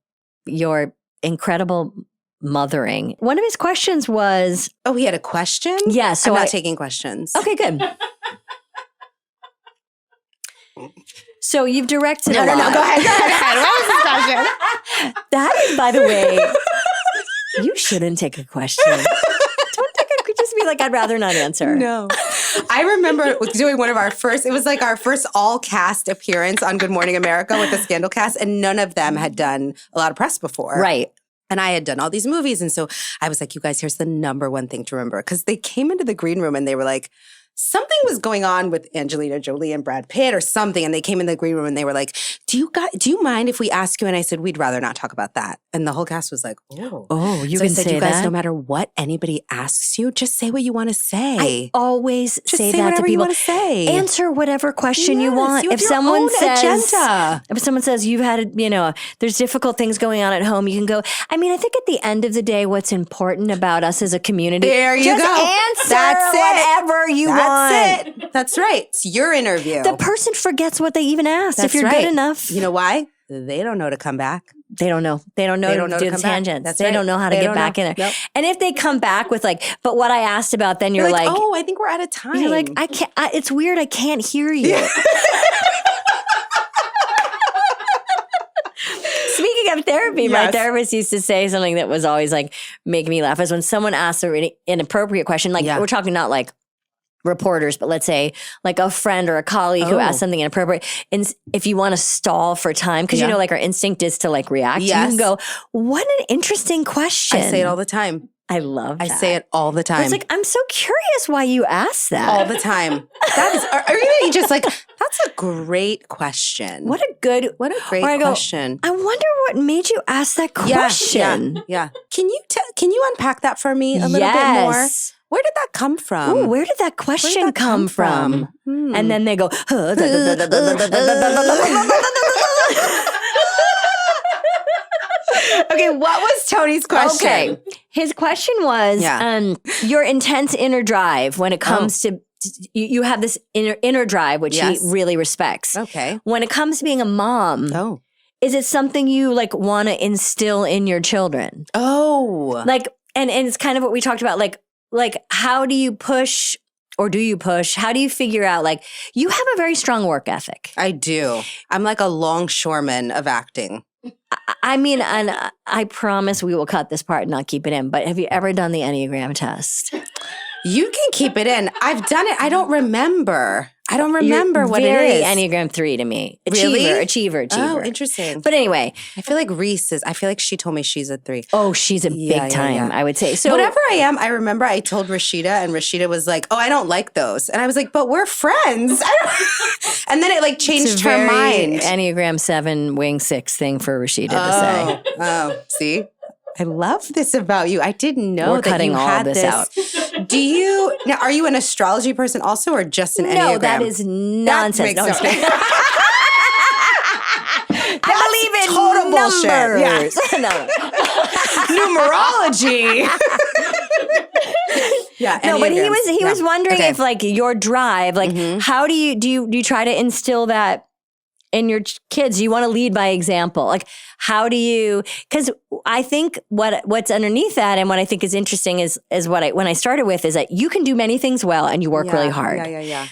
your incredible mothering. One of his questions was, Oh, he had a question? yeah, so I'm not taking questions. okay, good. So you've directed No, a no, lot. no. Go ahead. What was this question? That is, by the way, you shouldn't take a question. Don't take a, just be like, I'd rather not answer. No. I remember doing one of our first, it was like our first all cast appearance on Good Morning America with the Scandal cast, and none of them had done a lot of press before. Right. And I had done all these movies. And so I was like, you guys, here's the number one thing to remember. Because they came into the green room and they were like, something was going on with Angelina Jolie and Brad Pitt or something. And they came in the green room and they were like, do you mind if we ask you? And I said, we'd rather not talk about that. And the whole cast was like, oh. Oh, you So I can said, say you guys, that? no matter what anybody asks you, just say what you want to say. I always just say say that to whatever you people. want to say. Answer whatever question you Yes, want. you have If your someone own says, agenda. if someone says you've had, there's difficult things going on at home, you can go. I mean, I think at the end of the day, what's important about us as a community, There you just go. answer That's it. whatever you want. That's it. That's right. It's your interview. The person forgets what they even asked. That's if you're right. good enough, You know why? They don't know to come back. they don't know. They don't know They to don't know do to the come back. tangents. That's they right. don't know how to They get don't back know. in there. Nope. And if they come back with like, but what I asked about, then you're like, oh, I think we're out of time. you're like, I can't. It's weird. I can't hear you. Speaking of therapy, my Yes. therapist used to say something that was always like making me laugh. Is when someone asks a really inappropriate question, like Yeah. we're talking not like reporters, but let's say like a friend or a colleague who Oh. asks something inappropriate. And if you want to stall for time, because Yeah. like our instinct is to like react, you Yes. can go, "What an interesting question." I say it all the time. I love I that. say it all the But time. it's like, I'm so curious why you asked that. all the time. That is, or even just like, that's a great question. What a good, What a great or I go, question. I wonder what made you ask that question. Yeah. Can you unpack that for me a little bit more? Yes. Where did that come from? Ooh, where did that Where did question that come from? Hmm. And then they go, Okay, what was Tony's question? okay. His question was, Yeah. your intense inner drive when it comes to, you have this inner drive, which Yes. he really respects. Okay. When it comes to being a mom, Oh. is it something you like want to instill in your children? Oh. Like, and it's kind of what we talked about, like how do you push or do you push? How do you figure out, like, you have a very strong work ethic. I do. I'm like a longshoreman of acting. I mean, and I promise we will cut this part and not keep it in, but have you ever done the Enneagram test? You can keep it in. I've done it. I don't remember. I don't remember You're what very it is. Enneagram 3 to me. Really? Achiever. Oh, interesting. But anyway, I feel like Reese is, I feel like she told me she's a 3. oh, she's a Yeah, big yeah, time, yeah. I would say. So Whatever I am, I remember I told Rashida, and Rashida was like, "Oh, I don't like those," and I was like, "But we're friends." And then it like it's changed a her very mind. Enneagram 7, wing 6 thing for Rashida to say. Oh, see, I love this about you. I didn't know We're that cutting you all had this out. Do you now? Are you an astrology person also, or just an Enneagram? No, that is nonsense. makes No, I'm no just kidding. I believe in total bullshit. numbers. numerology. Yeah, No, but he Enneagrams. was wondering Okay. if like your drive, like how do you try to instill that in your kids? You want to lead by example. Like how do you? Because I think what's underneath that, and what I think is interesting is when I started with is that you can do many things well and you work really hard. Yeah.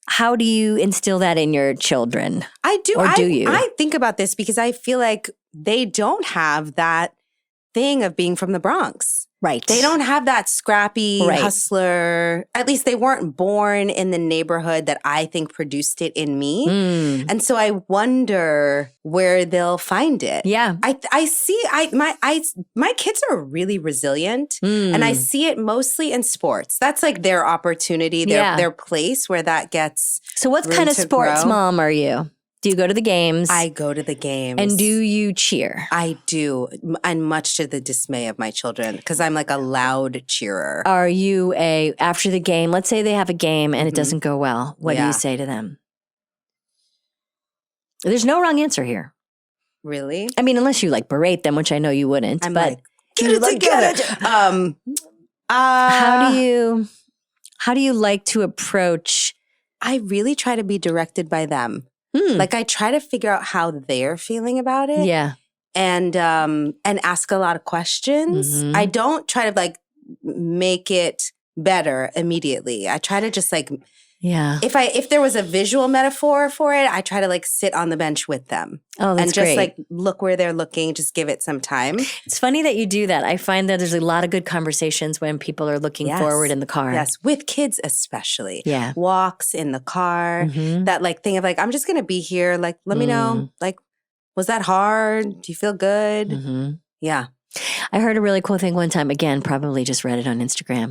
How do you instill that in your children? I do. Or do you? I think about this because I feel like they don't have that thing of being from the Bronx. Right. They don't have that scrappy Right. hustler. At least they weren't born in the neighborhood that I think produced it in me. Mm. And so I wonder where they'll find it. Yeah. I see my kids are really resilient, Mm. and I see it mostly in sports. That's like their opportunity, their place where that gets. So what room kind of to sports grow. mom are you? Do you go to the games? I go to the games. And do you cheer? I do, and much to the dismay of my children, because I'm like a loud cheerer. Are you after the game, let's say they have a game and it doesn't go well, what do Yeah. you say to them? There's no wrong answer here. Really? I mean, unless you like berate them, which I know you wouldn't. I'm but like, get it together. how do you like to approach? I really try to be directed by them. Like I try to figure out how they're feeling about it. Yeah. And ask a lot of questions. Mhm. I don't try to like make it better immediately. I try to just like, Yeah. if there was a visual metaphor for it, I try to like sit on the bench with them. Oh, that's and just great. like look where they're looking, just give it some time. It's funny that you do that. I find that there's a lot of good conversations when people are looking forward in the car. Yes, with kids especially. Yeah. Walks in the car, that like thing of like, I'm just going to be here. Like, let me know, like, was that hard? Do you feel good? Yeah. I heard a really cool thing one time. Again, probably just read it on Instagram.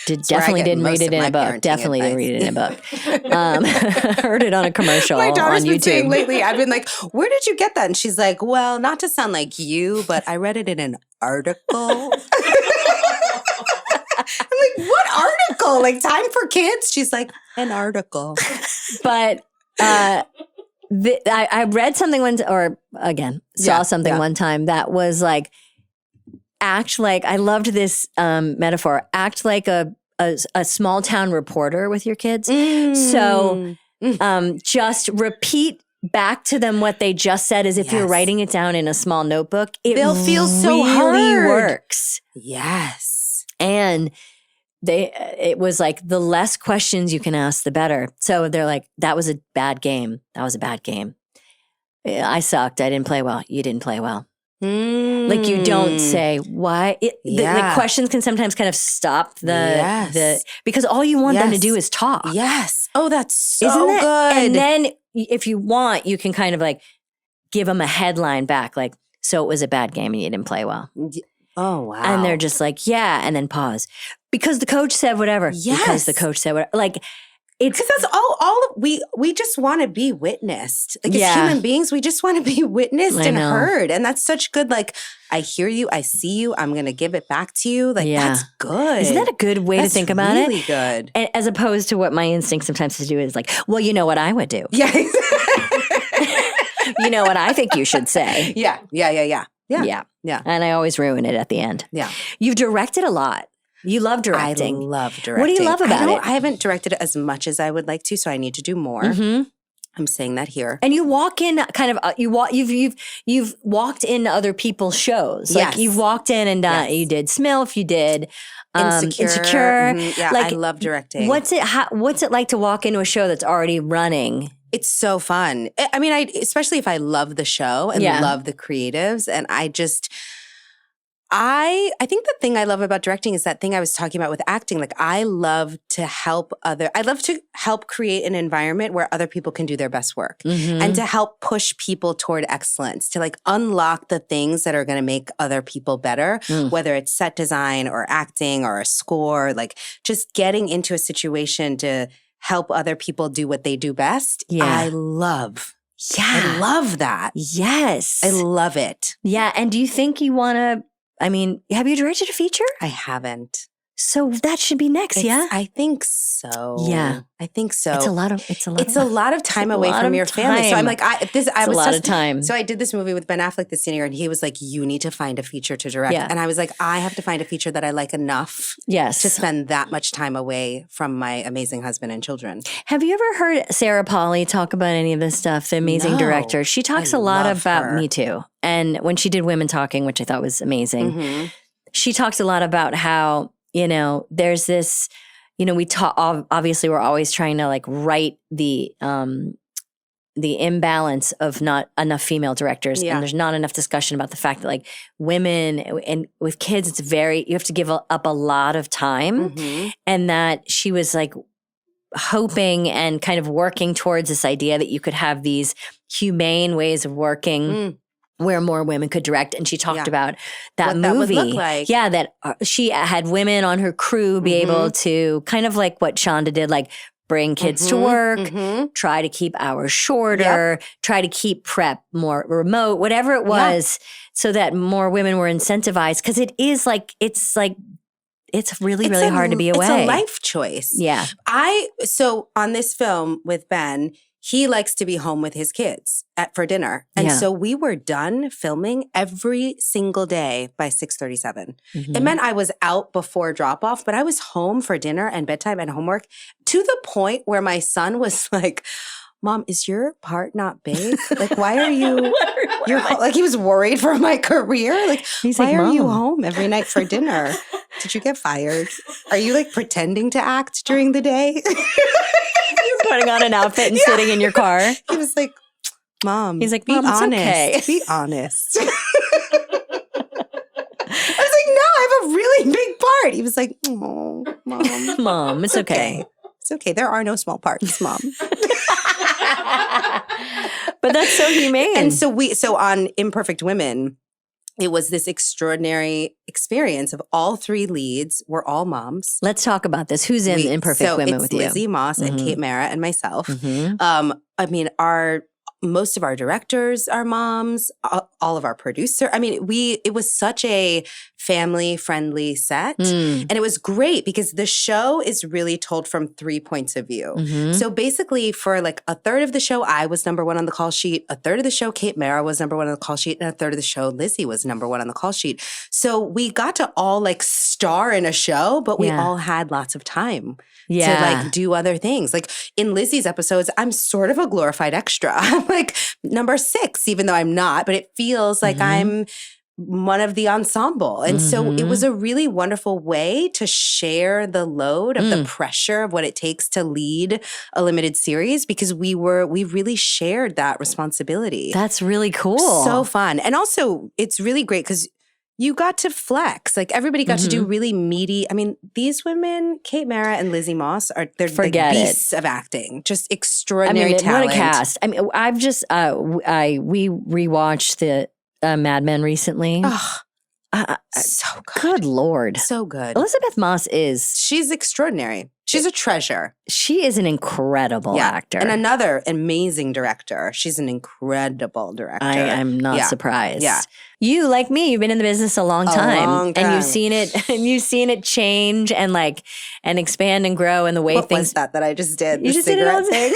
Definitely didn't read it in a book. Definitely didn't read it in a book. Heard it on a commercial My daughter's on been YouTube. saying lately, I've been like, where did you get that? And she's like, well, not to sound like you, but I read it in an article. I'm like, what article? Like Time for Kids? She's like, an article. But I read something saw something one time that was like, act like, I loved this metaphor, act like a small town reporter with your kids. So just repeat back to them what they just said as if you're writing it down in a small notebook. They'll feel so really heard. works. Yes. And it was like the less questions you can ask, the better. So they're like, that was a bad game. That was a bad game. I sucked. I didn't play well. You didn't play well. Like you don't say why. The questions can sometimes kind of stop the because all you want them to do is talk. Yes. Oh, that's so Isn't it? good. And then if you want, you can kind of like give them a headline back, like, so it was a bad game and you didn't play well. Oh, wow. And they're just like, yeah, and then pause. Because the coach said whatever. Yes. Because the coach said whatever. Like, it's because that's all we just want to be witnessed. Like as human beings, we just want to be witnessed and heard. And that's such good, like, I hear you, I see you, I'm gonna give it back to you. Like that's good. Isn't that a good way to think about it? Really good. And as opposed to what my instinct sometimes to do is like, well, you know what I would do. Yeah. You know what I think you should say. Yeah. And I always ruin it at the end. Yeah. You've directed a lot. You love directing. I love directing. What do you love about it? I haven't directed as much as I would like to, so I need to do more. I'm saying that here. And you walk in kind of you've walked into other people's shows. Like you've walked in and you did Smilf, you did Insecure. Yeah, like, I love directing. What's it like to walk into a show that's already running? It's so fun. I mean, especially if I love the show and love the creatives, and I think the thing I love about directing is that thing I was talking about with acting. Like I love to help create an environment where other people can do their best work and to help push people toward excellence, to like unlock the things that are going to make other people better, whether it's set design or acting or a score, like just getting into a situation to help other people do what they do best. I love that. Yes. I love it. Yeah. And do you think you want to, I mean, have you directed a feature? I haven't. So that should be next, yeah? I think so. Yeah. I think so. It's a lot of time away from your family. So I'm like, a lot of time. So I did this movie with Ben Affleck this year, and he was like, you need to find a feature to direct. Yeah. And I was like, I have to find a feature that I like enough to spend that much time away from my amazing husband and children. Have you ever heard Sarah Polley talk about any of this stuff, the amazing director? She talks a lot about Me Too. And when she did Women Talking, which I thought was amazing, she talks a lot about how, there's this, we talk, obviously we're always trying to like right the imbalance of not enough female directors. And there's not enough discussion about the fact that like women and with kids, you have to give up a lot of time. And that she was like hoping and kind of working towards this idea that you could have these humane ways of working where more women could direct. And she talked about that movie. That would look like. Yeah, that she had women on her crew be able to kind of like what Shonda did, like bring kids to work, try to keep hours shorter, try to keep prep more remote, whatever it was, so that more women were incentivized. Because it's really, really hard to be away. It's a life choice. Yeah. So on this film with Ben, he likes to be home with his kids for dinner. And so we were done filming every single day by 6:37. It meant I was out before drop off, but I was home for dinner and bedtime and homework to the point where my son was like, Mom, is your part not big? Like, why are you, like he was worried for my career. Like, He's why like, are you Mom. home every night for dinner? Did you get fired? Are you like pretending to act during the day? You're putting on an outfit and sitting in your car. He was like, Mom, He's like, be Mom, it's honest. okay. Be honest. I was like, no, I have a really big part. He was like, oh, Mom. Mom, it's okay. It's okay. There are no small parts, Mom. But that's so humane. And so on Imperfect Women, it was this extraordinary experience of all three leads were all moms. Let's talk about this. Who's in Imperfect Women with you? Lizzie Moss and Kate Mara and myself. Mm-hmm. I mean, most of our directors are moms, all of our producers. I mean, it was such a family-friendly set. And it was great because the show is really told from 3 points of view. Mm-hmm. So basically for like a third of the show, I was number one on the call sheet. A third of the show, Kate Mara was number one on the call sheet. And a third of the show, Lizzie was number one on the call sheet. So we got to all like star in a show, but we all had lots of time. To like do other things. Like in Lizzie's episodes, I'm sort of a glorified extra. I'm like number 6, even though I'm not, but it feels like I'm one of the ensemble. And so it was a really wonderful way to share the load of the pressure of what it takes to lead a limited series because we really shared that responsibility. That's really cool. So fun. And also it's really great because you got to flex. Like everybody got to do really meaty. I mean, these women, Kate Mara and Lizzie Moss, they're like beasts of acting. Just extraordinary talent. What a cast. I mean, I've just we rewatched the Mad Men recently. Oh, so good. Good Lord. So good. Elizabeth Moss She's extraordinary. She's a treasure. She is an incredible actor. And another amazing director. She's an incredible director. I'm not surprised. Yeah. You, like me, you've been in the business a long time. And you've seen it change and expand and grow and the way what things. Was that I just did? You the just did it all thing?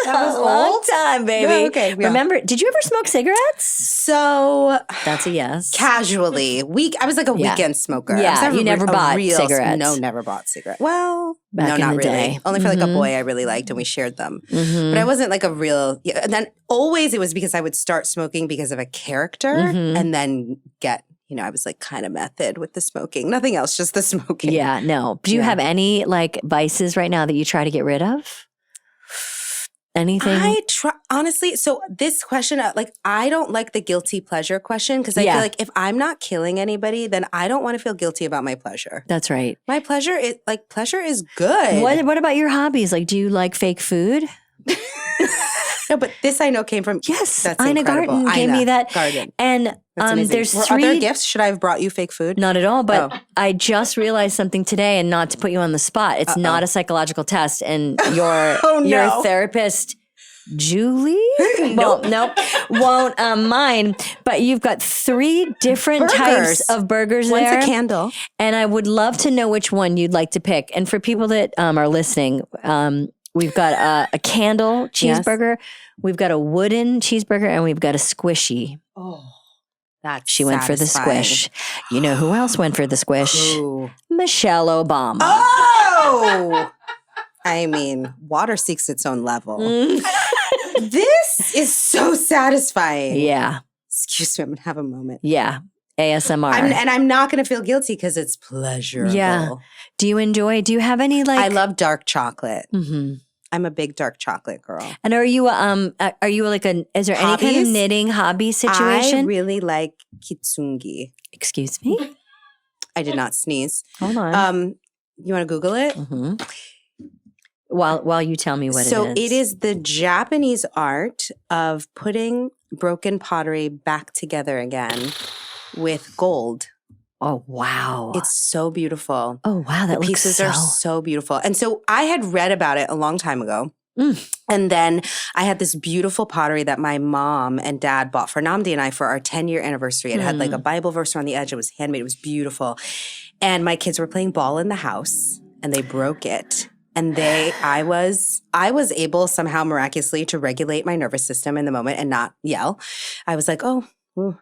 That was a long time, baby. No, okay. Yeah. Remember, did you ever smoke cigarettes? So that's a yes. Casually. I was like a weekend smoker. Yeah, you never bought cigarettes. No, never bought cigarettes. Well, back in not the really. Day. Only for like a boy I really liked and we shared them. But I wasn't like a real, and then always it was because I would start smoking because of a character and then get, I was like kind of method with the smoking. Nothing else, just the smoking. Yeah, no. Do you have any like vices right now that you try to get rid of? Anything? I try, honestly, so this question, I don't like the guilty pleasure question because I feel like if I'm not killing anybody, then I don't want to feel guilty about my pleasure. That's right. My pleasure is good. What about your hobbies? Like, do you like fake food? No, but this I know came from that's Ina Garten gave me that garden. And there's Are there gifts? Should I have brought you fake food? Not at all, but I just realized something today, and not to put you on the spot. It's not a psychological test, and your your therapist, Julie, won't mind. But you've got 3 different types of burgers there. One's a candle, and I would love to know which one you'd like to pick. And for people that are listening, we've got a candle cheeseburger, we've got a wooden cheeseburger, and we've got a squishy. Oh. She went for the squish. You know who else went for the squish? Who? Michelle Obama. Oh! I mean, water seeks its own level. This is so satisfying. Yeah. Excuse me, I'm going to have a moment. Yeah. ASMR. I'm not going to feel guilty because it's pleasurable. Yeah. Do you have any I love dark chocolate. Mm-hmm. I'm a big dark chocolate girl. And is there any kind of knitting hobby situation? I really like kintsugi. Excuse me? I did not sneeze. Hold on. You want to Google it? Mm-hmm. While you tell me what it is. So it is the Japanese art of putting broken pottery back together again with gold. Oh, wow. It's so beautiful. Oh, wow. The pieces are so beautiful. And so I had read about it a long time ago. And then I had this beautiful pottery that my mom and dad bought for Namdi and I for our 10-year anniversary. It had like a Bible verse around the edge. It was handmade. It was beautiful. And my kids were playing ball in the house and they broke it. And I was able somehow miraculously to regulate my nervous system in the moment and not yell. I was like, oh, Ooh.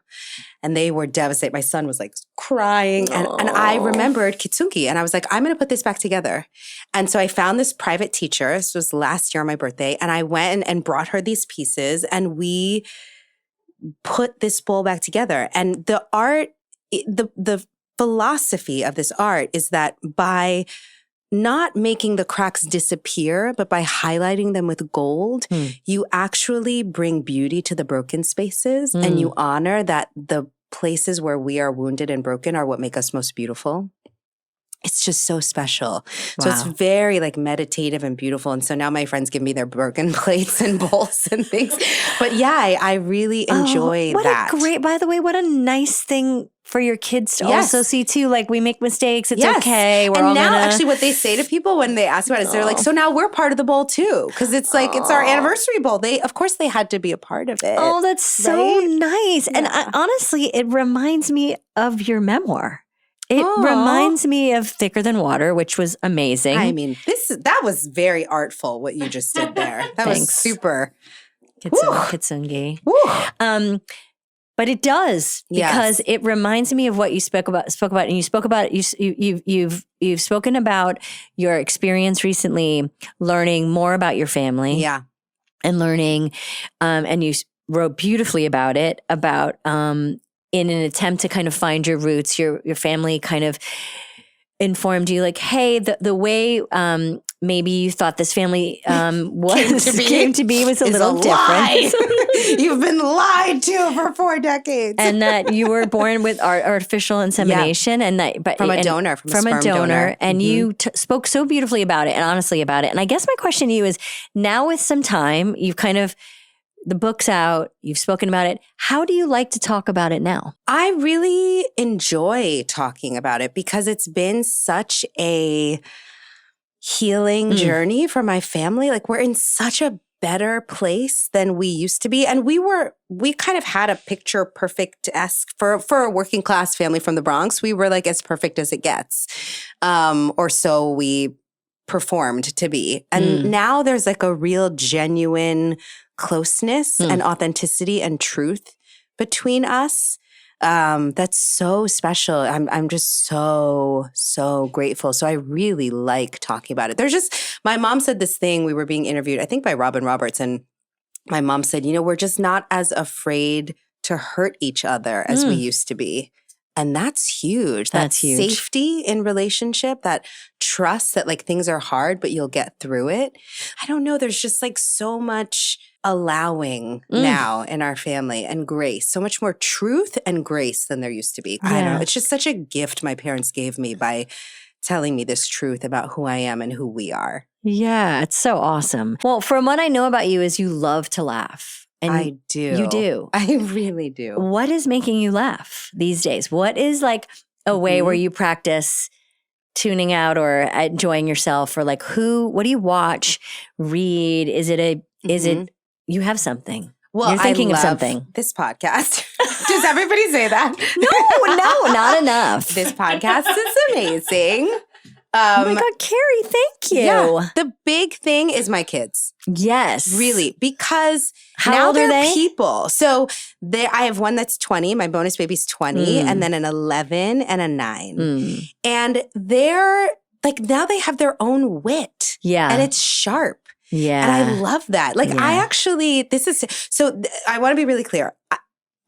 And they were devastated. My son was like crying. And I remembered kintsugi. And I was like, I'm going to put this back together. And so I found this private teacher. This was last year on my birthday. And I went and brought her these pieces. And we put this bowl back together. And the art, the philosophy of this art is that by not making the cracks disappear, but by highlighting them with gold, you actually bring beauty to the broken spaces and you honor that the places where we are wounded and broken are what make us most beautiful. It's just so special. So it's very like meditative and beautiful. And so now my friends give me their broken plates and bowls and things. But yeah, I really enjoy that. By the way, what a nice thing for your kids to also see too. Like, we make mistakes. It's okay. We're and all now gonna... actually what they say to people when they ask about it is they're like, so now we're part of the bowl too. Cause it's like, it's our anniversary bowl. Of course they had to be a part of it. Oh, that's so nice. Yeah. And honestly, it reminds me of your memoir. It reminds me of Thicker Than Water, which was amazing. I mean, that was very artful what you just did there. That was super. Kitsungi. But it does, because it reminds me of what you spoke about, and you spoke about you've spoken about your experience recently, learning more about your family, and learning, and you wrote beautifully about it, in an attempt to kind of find your roots. Your family kind of informed you, like, hey, the way maybe you thought this family came to be was a little different. You've been lied to for 4 decades. And that you were born with artificial insemination, and that from a donor. And you spoke so beautifully about it and honestly about it. And I guess my question to you is, now with some time, you've kind of, the book's out, you've spoken about it. How do you like to talk about it now? I really enjoy talking about it because it's been such a healing journey for my family. Like, we're in such a better place than we used to be. And we kind of had a picture perfect-esque for a working class family from the Bronx. We were like as perfect as it gets. Or so we performed to be. And now there's like a real genuine closeness and authenticity and truth between us. That's so special. I'm just so grateful. So I really like talking about it. My mom said this thing, we were being interviewed, I think by Robin Roberts, and my mom said, we're just not as afraid to hurt each other as we used to be. And that's huge. That's huge. Safety in relationship, that trust that like things are hard, but you'll get through it. I don't know. There's just like so much allowing now in our family, and grace, so much more truth and grace than there used to be. I don't know. It's just such a gift my parents gave me by telling me this truth about who I am and who we are. Yeah, it's so awesome. Well, from what I know about you is you love to laugh. And I do. You do. I really do. What is making you laugh these days? What is like a way where you practice tuning out or enjoying yourself, or like what do you watch, read? Is it you have something? Well, you're thinking of something. This podcast. Does everybody say that? No, not enough. This podcast is amazing. Oh my God, Kerry, thank you. Yeah, the big thing is my kids. Yes. Really, because How now old are they're they? people. So I have one that's 20, my bonus baby's 20, and then an 11 and a 9. And they're like, now they have their own wit. Yeah. And it's sharp. Yeah. And I love that. Like, I actually, I want to be really clear.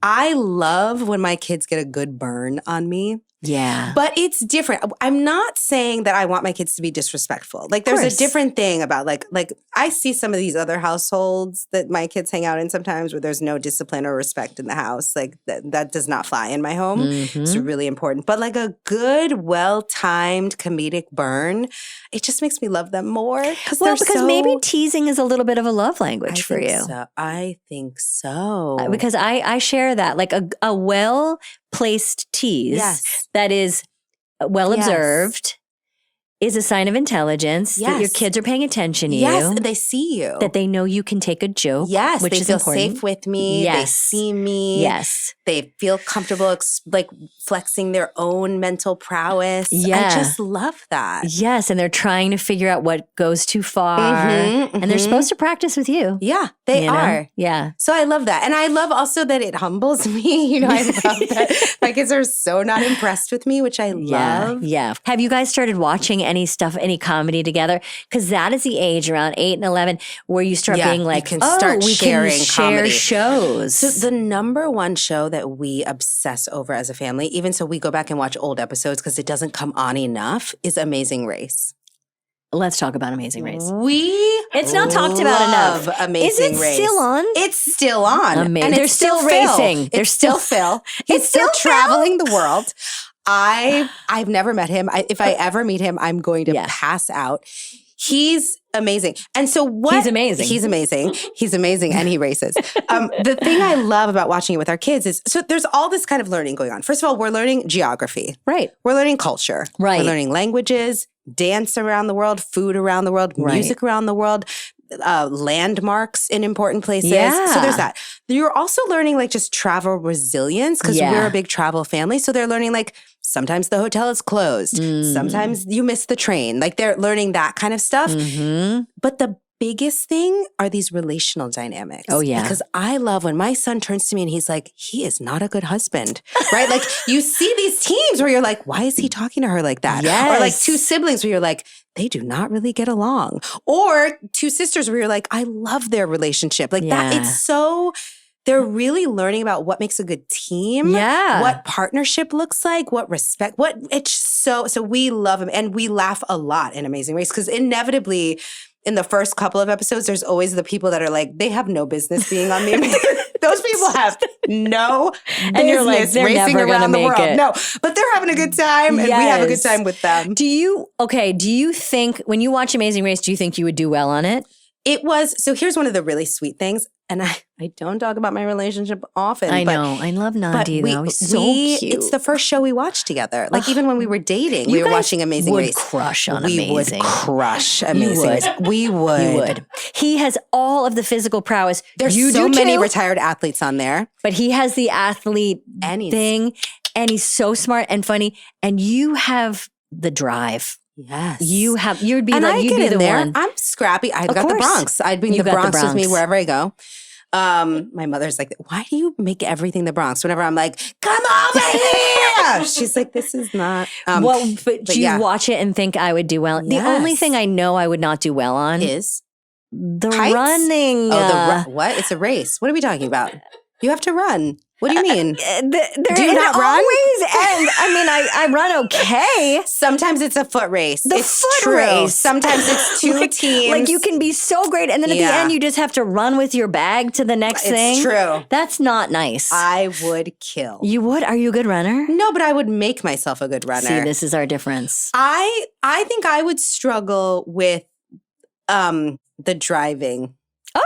I love when my kids get a good burn on me. Yeah. But it's different. I'm not saying that I want my kids to be disrespectful. Like, there's a different thing about like I see some of these other households that my kids hang out in sometimes where there's no discipline or respect in the house. Like, that does not fly in my home. It's really important. But like a good, well-timed comedic burn, it just makes me love them more. Because maybe teasing is a little bit of a love language for you. I think so. Because I share that. Like a well-placed tease that is well observed is a sign of intelligence, that your Yes. kids are paying attention to Yes, you, they see you. that they know you can take a joke, Yes, which they is feel important. safe with me. Yes. They see me. Yes. They feel comfortable like flexing their own mental prowess. Yeah. I just love that. Yes, and they're trying to figure out what goes too far. Mhm, And they're mhm. supposed to practice with you. Yeah, they you know? are. Yeah. So I love that. And I love also that it humbles me. I love that my kids are so not impressed with me, which I love. Yeah. Have you guys started watching any stuff, any comedy together? Because that is the age around 8 and 11 where you start Yeah, being you like, can oh, start we sharing can share comedy. shows. So the number one show that we obsess over as a family, even so we go back and watch old episodes because it doesn't come on enough, is Amazing Race. Let's talk about Amazing Race. It's not talked about enough. Amazing Is it Race. still on? It's still on. Amazing. And They're it's still still Phil. racing. They're It's still Phil. He's still still traveling the world. I've never met him. If I ever meet him, I'm going to pass out. He's amazing. And so what? He's amazing. He's amazing. He's amazing. And he races. The thing I love about watching it with our kids is, so there's all this kind of learning going on. First of all, we're learning geography. Right. We're learning culture. Right. We're learning languages, dance around the world, food around the world, music around the world, landmarks in important places. Yeah. So there's that. You're also learning like just travel resilience because we're a big travel family. So they're learning like sometimes the hotel is closed. Sometimes you miss the train. Like they're learning that kind of stuff. Mm-hmm. But the biggest thing are these relational dynamics. Oh, yeah. Because I love when my son turns to me and he's like, he is not a good husband, right? Like you see these teams where you're like, why is he talking to her like that? Yes. Or like two siblings where you're like, they do not really get along. Or two sisters where you're like, I love their relationship. Like that, it's so... They're really learning about what makes a good team, what partnership looks like, what respect, it's so we love them. And we laugh a lot in Amazing Race because inevitably in the first couple of episodes, there's always the people that are like, they have no business being on the Amazing Those people have no business and you're like, they're racing never around the make world. it. No, but they're having a good time and we have a good time with them. Do you think when you watch Amazing Race, do you think you would do well on it? It was, so here's one of the really sweet things. And I don't talk about my relationship often. I know. I love Nandi though. He's so cute. It's the first show we watched together. Like even when we were dating, we were watching Amazing Race. Crush on we Amazing. Would crush Amazing Race. We would. You would. He has all of the physical prowess. There's so many retired athletes on there. But he has the athlete thing. And he's so smart and funny. And you have the drive. Yes. You'd be and like, you'd be the one. I'm scrappy. I've got the Bronx. I'd bring the Bronx with me wherever I go. My mother's like, why do you make everything the Bronx? Whenever I'm like, come over here. She's like, this is not. But do you watch it and think I would do well? Yes. The only thing I know I would not do well on is the kites? running. What? It's a race. What are we talking about? You have to run. What do you mean? Do you not run? Always end. I mean, I run okay. Sometimes it's a foot race. It's foot race. Sometimes it's two teams. Like you can be so great, and then at the end you just have to run with your bag to the next thing. It's true. That's not nice. I would kill. You would? Are you a good runner? No, but I would make myself a good runner. See, this is our difference. I think I would struggle with the driving.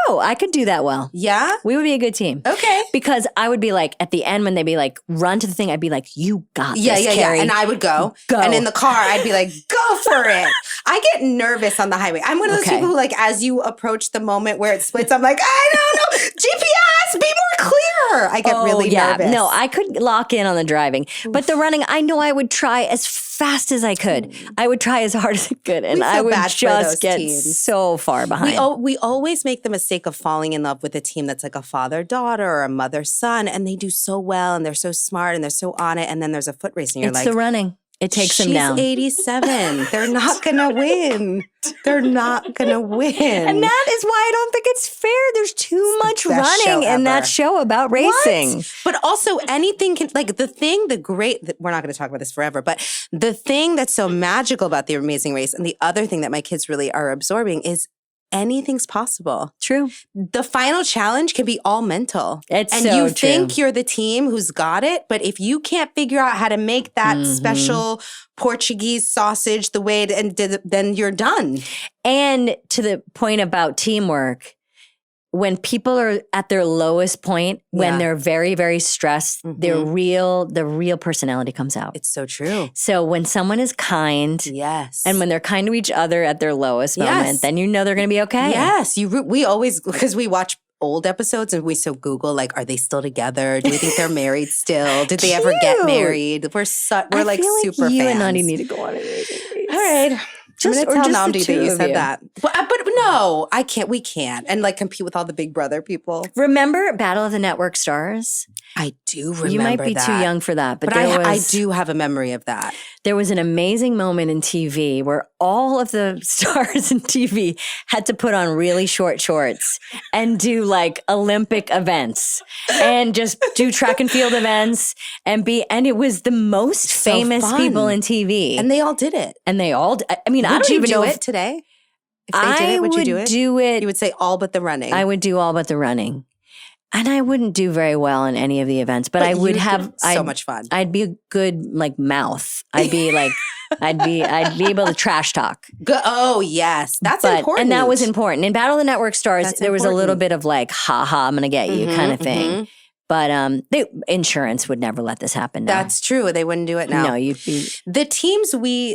Oh, I could do that well. Yeah? We would be a good team. Okay. Because I would be like, at the end when they'd be like, run to the thing, I'd be like, you got this, Kerry. Yeah. And I would go. And in the car, I'd be like, go for it. I get nervous on the highway. I'm one of those people who like, as you approach the moment where it splits, I'm like, I don't know. GPS, be more clear. I get really nervous. No, I could lock in on the driving. But the running, I know I would try as fast as I could. I would try as hard as I could. And I would just get so far behind. We always make the mistake of falling in love with a team that's like a father-daughter or a mother-son, and they do so well, and they're so smart, and they're so on it, and then there's a foot race, and you're like... It's the running. It takes them down. She's 87. They're not going to win. They're not going to win. And that is why I don't think it's fair. There's too much running in that show about racing. What? But also anything can, like we're not going to talk about this forever, but the thing that's so magical about The Amazing Race and the other thing that my kids really are absorbing is anything's possible. True. The final challenge can be all mental. It's and so you true. think you're the team who's got it, but if you can't figure out how to make that special Portuguese sausage the way then you're done. And to the point about teamwork, when people are at their lowest point, when Yeah. they're very, very stressed, the real personality comes out. It's so true. So when someone is kind, Yes. and when they're kind to each other at their lowest Yes. moment, then you know they're going to be okay. Yes, we always, because we watch old episodes and we so Google, like, are they still together? Do we think they're married still? Did they ever get Cute. married? We're I like feel super you fans. and Nani need to go on a Amazing Race. All right. Just- I'm or gonna just tell the Namdi two that you of said you. that. But no, I can't. We can't. And like compete with all the Big Brother people. Remember Battle of the Network Stars? I do remember You might be that. too young for that, but, But I do have a memory of that. There was an amazing moment in TV where all of the stars in TV had to put on really short shorts and do like Olympic events and just do track and field events and it was the most So famous fun. people in TV. And they all did it. I mean, I Would don't you even do know it if today? If they did it, would you do it? do it. You would say all but the running. I would do all but the running. And I wouldn't do very well in any of the events, but I would you'd have so much fun. I'd be a good like mouth. I'd be like I'd be able to trash talk. Oh yes, that's important. And that was important. In Battle of the Network Stars, That's there was a little important. bit of like, ha ha, I'm gonna get you kind of thing. mhm. But insurance would never let this happen now. That's true. They wouldn't do it now. No, you'd be The teams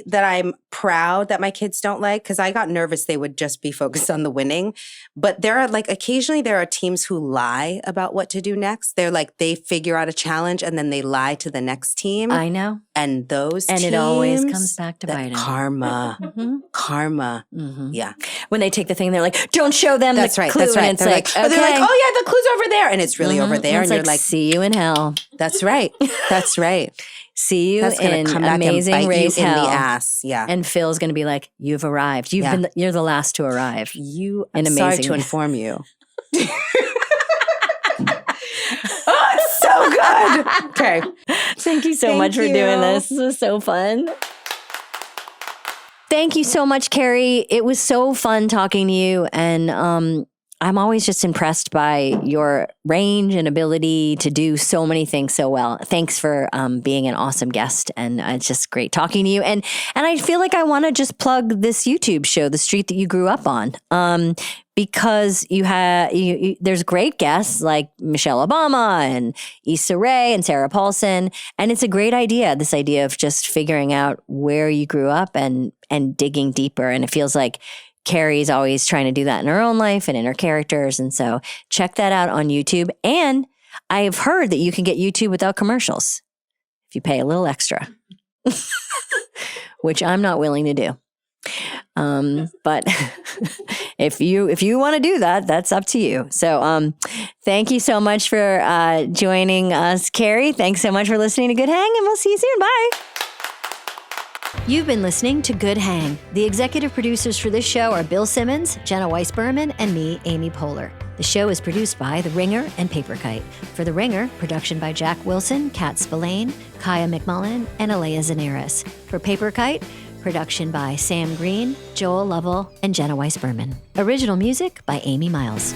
that I'm proud that my kids don't like, because I got nervous they would just be focused on the winning. But there are occasionally there are teams who lie about what to do next. They're like, they figure out a challenge and then they lie to the next team. I know. And those And teams, it always comes back to that bite 'em. Karma. Mhm. Karma. Mhm. Yeah. When they take the thing, they're like, don't show them That's the right. clue. That's right. And it's They're like, they're like, okay. oh yeah, the clue's over there. And it's really over Mhm. there. And it's you're like, see you in hell. that's right. That's right. See you That's going in to come back and Amazing bite Race you in hell. the ass. Yeah. And Phil's going to be like, you've arrived. You're the last to arrive. I'm sorry Amazing to Race. inform you. Oh, it's so good. Okay. Thank you so Thank much for you. doing this. This was so fun. Thank you so much, Kerry. It was so fun talking to you. And I'm always just impressed by your range and ability to do so many things so well. Thanks for being an awesome guest. And it's just great talking to you. And I feel like I want to just plug this YouTube show, The Street That You Grew Up On. Because there's great guests like Michelle Obama and Issa Rae and Sarah Paulson. And it's a great idea, this idea of just figuring out where you grew up and digging deeper. And it feels like Kerry's always trying to do that in her own life and in her characters. And so check that out on YouTube. And I've heard that you can get YouTube without commercials if you pay a little extra, which I'm not willing to do. But if you want to do that, that's up to you. So, thank you so much for joining us, Kerry. Thanks so much for listening to Good Hang, and we'll see you soon. Bye. You've been listening to Good Hang. The executive producers for this show are Bill Simmons, Jenna Weiss-Berman, and me, Amy Poehler. The show is produced by The Ringer and Paper Kite. For The Ringer, production by Jack Wilson, Kat Spillane, Kaya McMullen, and Aleya Zenieris. For Paper Kite, production by Sam Green, Joel Lovell, and Jenna Weiss-Berman. Original music by Amy Miles.